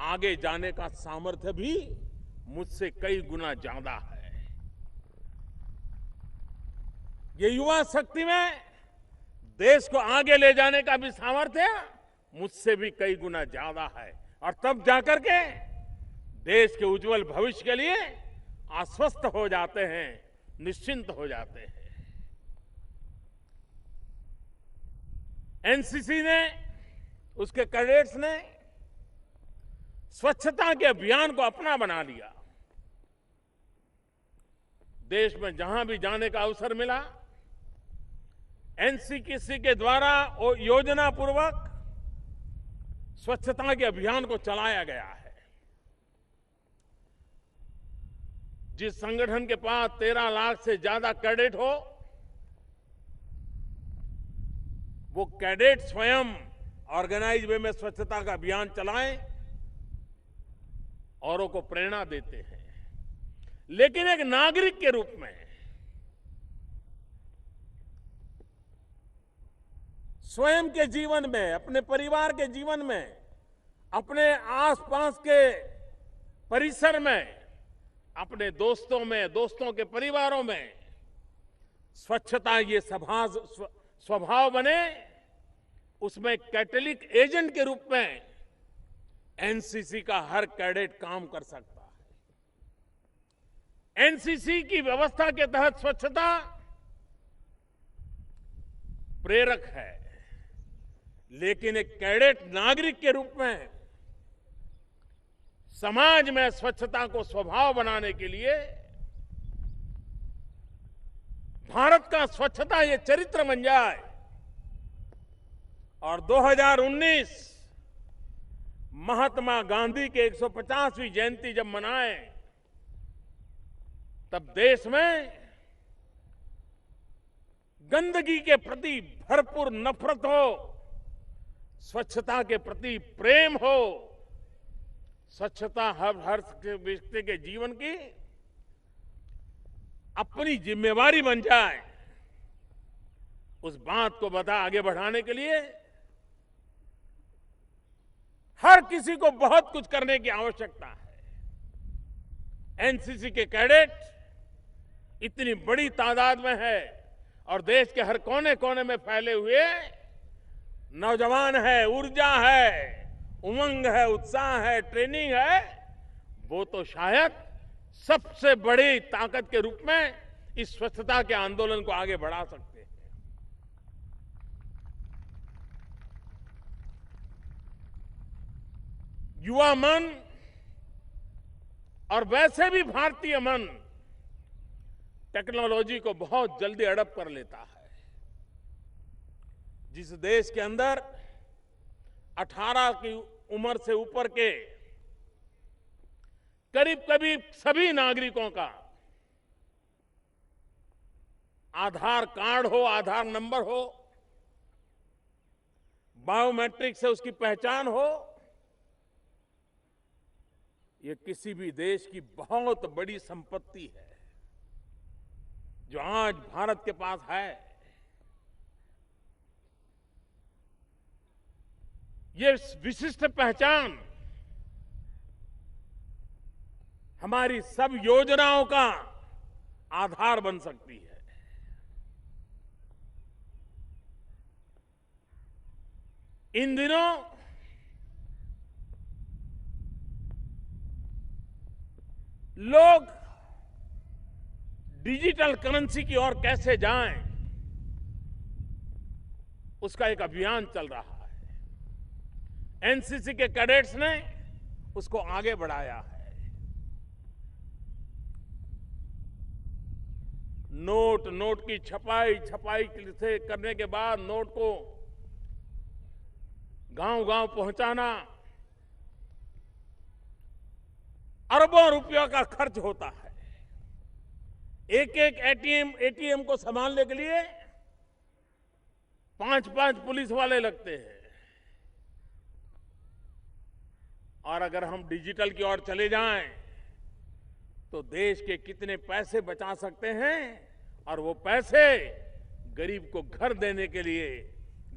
I: आगे जाने का सामर्थ्य भी मुझसे कई गुना ज्यादा है। ये युवा शक्ति में देश को आगे ले जाने का भी सामर्थ्य मुझसे भी कई गुना ज्यादा है। और तब जाकर के देश के उज्जवल भविष्य के लिए आश्वस्त हो जाते हैं, निश्चिंत हो जाते हैं। एनसीसी ने, उसके कैडेट्स ने स्वच्छता के अभियान को अपना बना लिया। देश में जहां भी जाने का अवसर मिला, एनसीसी के द्वारा योजना पूर्वक स्वच्छता के अभियान को चलाया गया है। जिस संगठन के पास 13 लाख से ज्यादा कैडेट हो, वो कैडेट स्वयं ऑर्गेनाइज वे में स्वच्छता का अभियान चलाएं, औरों को प्रेरणा देते हैं। लेकिन एक नागरिक के रूप में स्वयं के जीवन में, अपने परिवार के जीवन में, अपने आसपास के परिसर में, अपने दोस्तों में, दोस्तों के परिवारों में स्वच्छता ये स्वभाव बने, उसमें कैटलिक एजेंट के रूप में एनसीसी का हर कैडेट काम कर सकता है। एनसीसी की व्यवस्था के तहत स्वच्छता प्रेरक है, लेकिन एक कैडेट नागरिक के रूप में समाज में स्वच्छता को स्वभाव बनाने के लिए भारत का स्वच्छता ये चरित्र बन जाए और 2019 महात्मा गांधी के 150वीं जयंती जब मनाए, तब देश में गंदगी के प्रति भरपूर नफरत हो, स्वच्छता के प्रति प्रेम हो, स्वच्छता हर व्यक्ति के जीवन की अपनी जिम्मेवारी बन जाए, उस बात को आगे बढ़ाने के लिए हर किसी को बहुत कुछ करने की आवश्यकता है। एनसीसी के कैडेट इतनी बड़ी तादाद में है और देश के हर कोने कोने में फैले हुए नौजवान है, ऊर्जा है, उमंग है, उत्साह है, ट्रेनिंग है, वो तो शायद सबसे बड़ी ताकत के रूप में इस स्वच्छता के आंदोलन को आगे बढ़ा सकते हैं। युवा मन और वैसे भी भारतीय मन टेक्नोलॉजी को बहुत जल्दी अडॉप्ट कर लेता है। जिस देश के अंदर 18 की उम्र से ऊपर के करीब सभी नागरिकों का आधार कार्ड हो, आधार नंबर हो, बायोमेट्रिक से उसकी पहचान हो, ये किसी भी देश की बहुत बड़ी संपत्ति है जो आज भारत के पास है। ये विशिष्ट पहचान हमारी सब योजनाओं का आधार बन सकती है। इन दिनों लोग डिजिटल करेंसी की ओर कैसे जाएं, उसका एक अभियान चल रहा है। एनसीसी के कैडेट्स ने उसको आगे बढ़ाया है। नोट की छपाई से करने के बाद नोट को गांव-गांव पहुंचाना, अरबों रुपयों का खर्च होता है। एक एटीएम को संभालने के लिए 5 पुलिस वाले लगते हैं। और अगर हम डिजिटल की ओर चले जाएं तो देश के कितने पैसे बचा सकते हैं, और वो पैसे गरीब को घर देने के लिए,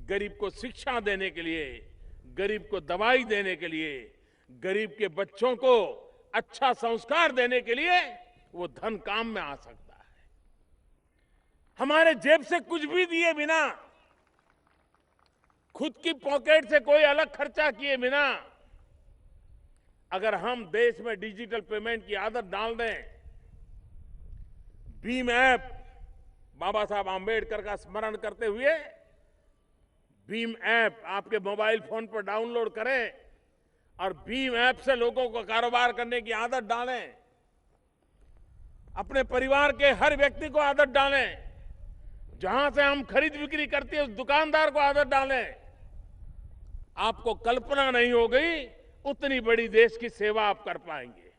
I: गरीब को शिक्षा देने के लिए, गरीब को दवाई देने के लिए, गरीब के बच्चों को अच्छा संस्कार देने के लिए वो धन काम में आ सकता है। हमारे जेब से कुछ भी दिए बिना, खुद की पॉकेट से कोई अलग खर्चा किए बिना अगर हम देश में डिजिटल पेमेंट की आदत डाल दें, भीम ऐप, बाबा साहब आंबेडकर का स्मरण करते हुए भीम ऐप आपके मोबाइल फोन पर डाउनलोड करें और भीम ऐप से लोगों को कारोबार करने की आदत डालें, अपने परिवार के हर व्यक्ति को आदत डालें। जहां से हम खरीद बिक्री करते हैं उस दुकानदार को आदत डालें। आपको कल्पना नहीं हो गई उतनी बड़ी देश की सेवा आप कर पाएंगे।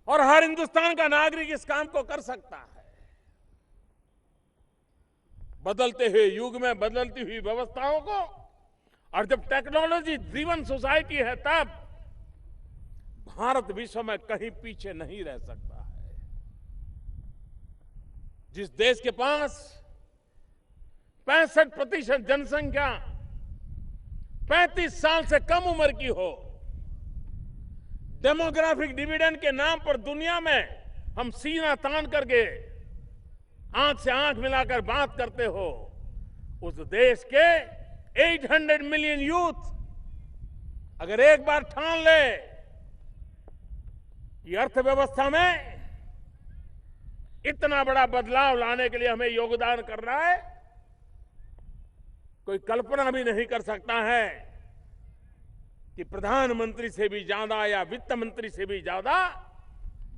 I: और हर हिंदुस्तान का नागरिक इस काम को कर सकता है। बदलते हुए युग में बदलती हुई व्यवस्थाओं को, और जब टेक्नोलॉजी ड्रिवन सोसाइटी है, तब भारत विश्व में कहीं पीछे नहीं रह सकता है। जिस देश के पास 65% जनसंख्या 35 साल से कम उम्र की हो, डेमोग्राफिक डिविडेंड के नाम पर दुनिया में हम सीना तान करके आंख से आंख मिलाकर बात करते हो, उस देश के 800 मिलियन यूथ अगर एक बार ठान ले कि अर्थव्यवस्था में इतना बड़ा बदलाव लाने के लिए हमें योगदान करना है, कोई कल्पना भी नहीं कर सकता है कि प्रधानमंत्री से भी ज्यादा या वित्त मंत्री से भी ज्यादा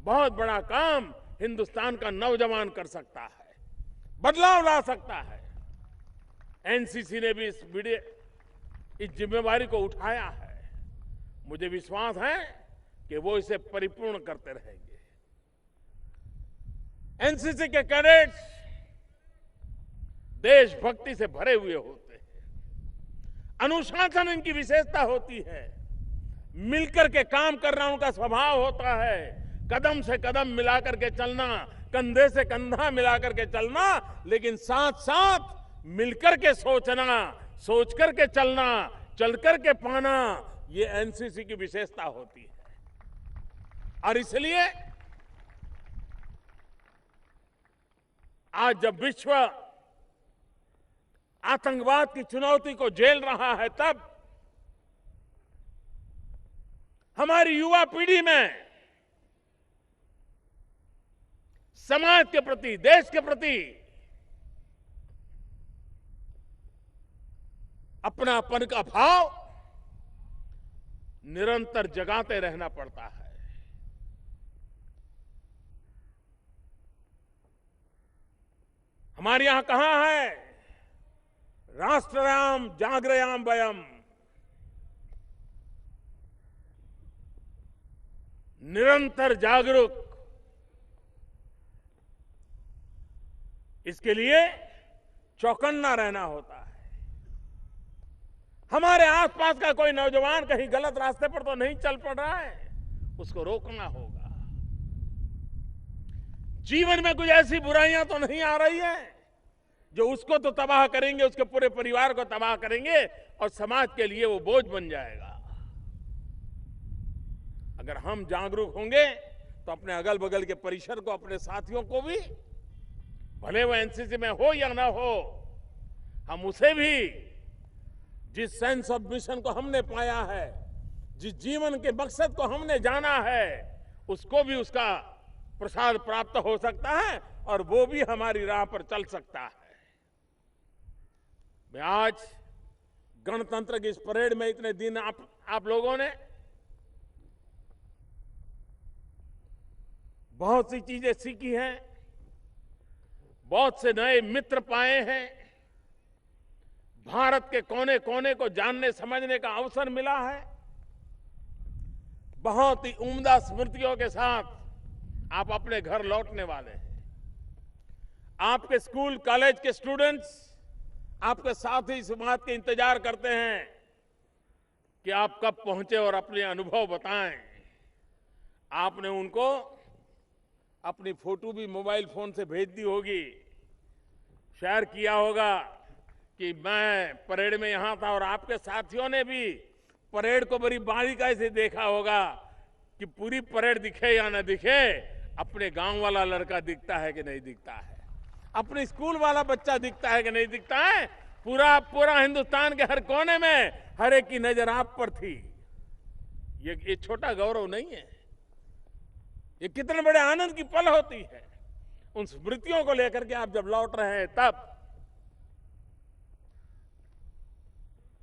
I: बहुत बड़ा काम हिंदुस्तान का नौजवान कर सकता है, बदलाव ला सकता है। एनसीसी ने भी इस जिम्मेवारी को उठाया है। मुझे विश्वास है कि वो इसे परिपूर्ण करते रहेंगे। एनसीसी के कैडेट्स देशभक्ति से भरे हुए होते हैं। अनुशासन इनकी विशेषता होती है। मिलकर के काम करना उनका स्वभाव होता है। कदम से कदम मिलाकर के चलना, कंधे से कंधा मिलाकर के चलना, लेकिन साथ साथ मिलकर के सोचना, सोच करके चलना, चल करके पाना, ये एनसीसी की विशेषता होती है। और इसलिए आज जब विश्व आतंकवाद की चुनौती को झेल रहा है, तब हमारी युवा पीढ़ी में समाज के प्रति, देश के प्रति अपनापन का भाव निरंतर जगाते रहना पड़ता है। हमारे यहां कहा है, राष्ट्रयाम जागरयाम वयम, निरंतर जागरूक। इसके लिए चौकन्ना रहना होता है। हमारे आसपास का कोई नौजवान कहीं गलत रास्ते पर तो नहीं चल पड़ रहा है, उसको रोकना होगा। जीवन में कुछ ऐसी बुराइयां तो नहीं आ रही है जो उसको तो तबाह करेंगे, उसके पूरे परिवार को तबाह करेंगे और समाज के लिए वो बोझ बन जाएगा। अगर हम जागरूक होंगे तो अपने अगल बगल के परिसर को, अपने साथियों को भी, भले वो एनसीसी में हो या ना हो, हम उसे भी जिस सेंस ऑफ मिशन को हमने पाया है, जिस जीवन के मकसद को हमने जाना है, उसको भी उसका प्रसाद प्राप्त हो सकता है और वो भी हमारी राह पर चल सकता है। मैं आज गणतंत्र की इस परेड में इतने दिन आप लोगों ने बहुत सी चीजें सीखी हैं, बहुत से नए मित्र पाए हैं, भारत के कोने कोने को जानने समझने का अवसर मिला है। बहुत ही उम्दा स्मृतियों के साथ आप अपने घर लौटने वाले हैं। आपके स्कूल कॉलेज के स्टूडेंट्स आपके साथ ही इस बात के इंतजार करते हैं कि आप कब पहुंचे और अपने अनुभव बताएं। आपने उनको अपनी फोटो भी मोबाइल फोन से भेज दी होगी, शेयर किया होगा कि मैं परेड में यहां था, और आपके साथियों ने भी परेड को बड़ी बारीकाई से देखा होगा कि पूरी परेड दिखे या न दिखे, अपने गांव वाला लड़का दिखता है कि नहीं दिखता है, अपने स्कूल वाला बच्चा दिखता है कि नहीं दिखता है। पूरा हिंदुस्तान के हर कोने में हर एक की नजर आप पर थी। ये छोटा गौरव नहीं है, ये कितने बड़े आनंद की पल होती है। उन स्मृतियों को लेकर के आप जब लौट रहे हैं, तब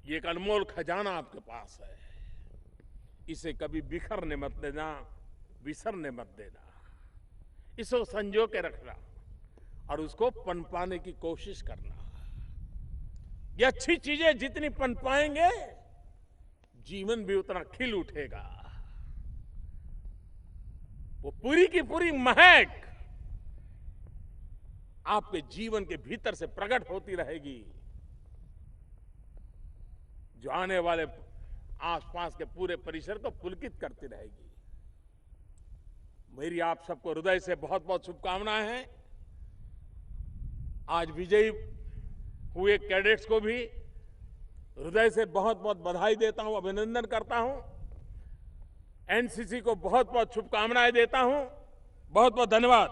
I: ये एक अनमोल खजाना आपके पास है। इसे कभी बिखरने मत देना, विसरने मत देना। इसको संजो के रखना और उसको पनपाने की कोशिश करना। ये अच्छी चीजें जितनी पनपाएंगे, जीवन भी उतना खिल उठेगा। वो पूरी की पूरी महक आपके जीवन के भीतर से प्रकट होती रहेगी, जो आने वाले आसपास के पूरे परिसर को पुलकित करती रहेगी। मेरी आप सबको हृदय से बहुत बहुत शुभकामनाएं हैं। आज विजयी हुए कैडेट्स को भी हृदय से बहुत बहुत बधाई देता हूं, अभिनंदन करता हूं। एनसीसी को बहुत बहुत शुभकामनाएं देता हूं। बहुत बहुत धन्यवाद।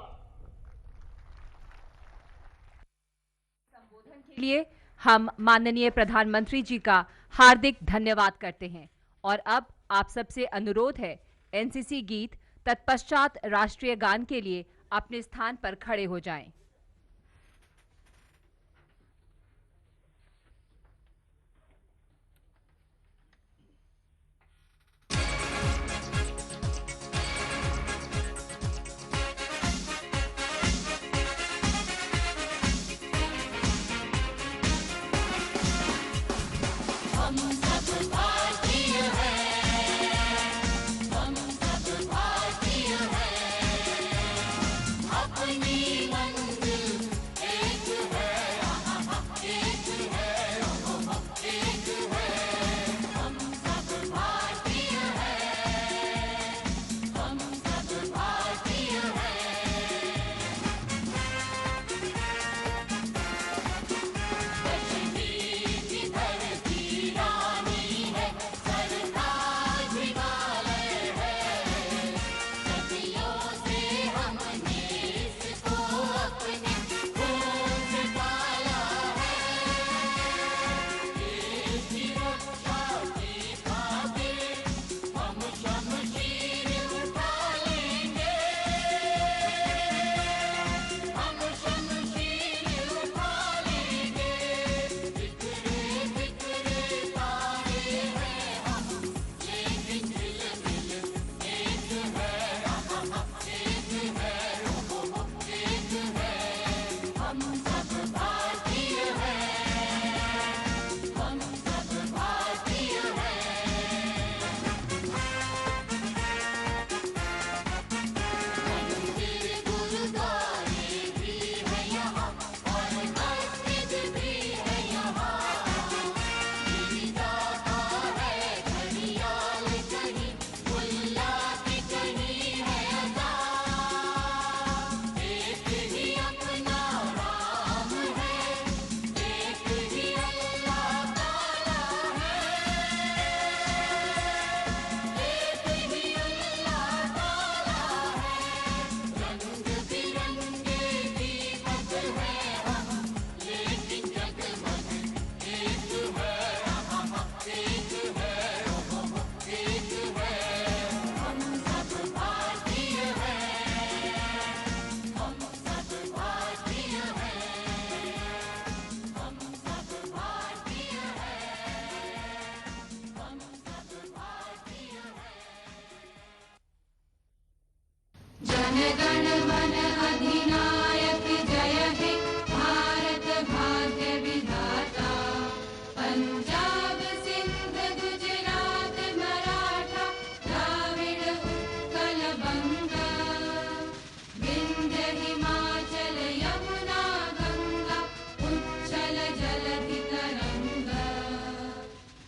J: संबोधन के लिए हम माननीय प्रधानमंत्री जी का हार्दिक धन्यवाद करते हैं और अब आप सबसे अनुरोध है, एनसीसी गीत तत्पश्चात राष्ट्रीय गान के लिए अपने स्थान पर खड़े हो जाएं।
K: गण मन अधिनायक जय हे भारत भाग्य विधाता। पंजाब सिंध गुजरात मराठा द्राविड़ उत्कल बंगा। विंध्य हिमाचल यमुना गंगा उच्छल जलधि तरंगा।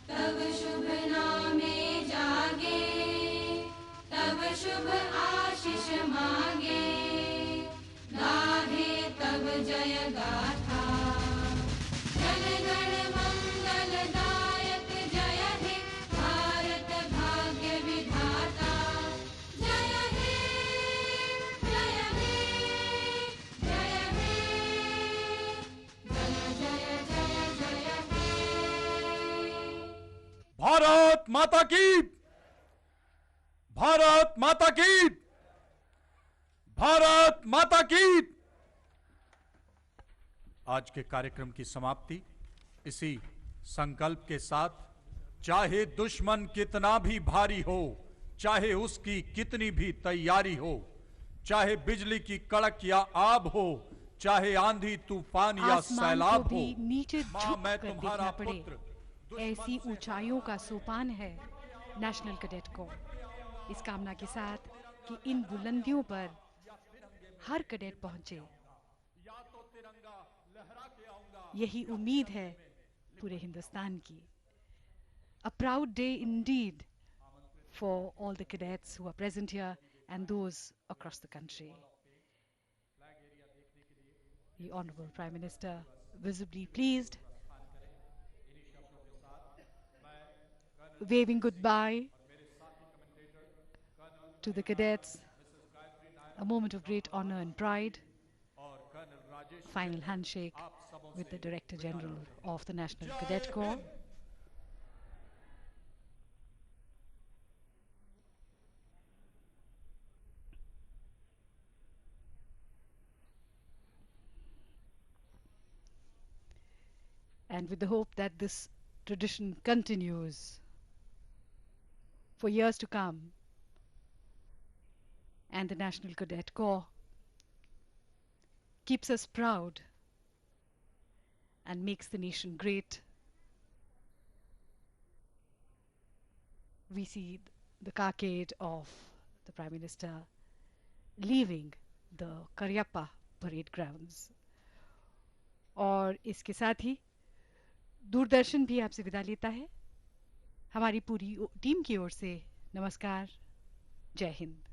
K: तव शुभ नामे जागे तव शुभ आशीष मांगे। गाहे तब जय गाथा। जन गण मंगल दायक जय हे भारत भाग्य विधाता। जय हे जय हे जय हे जय जय जय जय हे।
F: भारत माता की, भारत माता की, भारत माता की। आज के कार्यक्रम की समाप्ति इसी संकल्प के साथ, चाहे दुश्मन कितना भी भारी हो, चाहे उसकी कितनी भी तैयारी हो, चाहे बिजली की कड़क या आब हो, चाहे आंधी तूफान या
A: आसमान
F: सैलाब
A: को
F: हो,
A: भी नीचे
F: माँ
A: झुक
F: मैं
A: कर
F: तुम्हारा
A: देखना पड़े,
F: पुत्र।
A: ऐसी ऊंचाइयों का सोपान है नेशनल कैडेट कोर। इस कामना के साथ कि इन बुलंदियों पर हर कैडेट पहुंचे, यही उम्मीद है पूरे हिंदुस्तान की। A proud day indeed for all the cadets who are present here and those across the country. The Honorable Prime Minister visibly pleased, waving goodbye to the cadets, a moment of great honor and pride. Final handshake with the Director General of the National Cadet Corps. And with the hope that this tradition continues for years to come, and the National Cadet Corps keeps us proud and makes the nation great. We see the carcade of the Prime Minister leaving the Karyappa parade grounds. और इसके साथ ही दूरदर्शन भी आपसे विदा लेता है। हमारी पूरी टीम की ओर से नमस्कार, जय हिंद।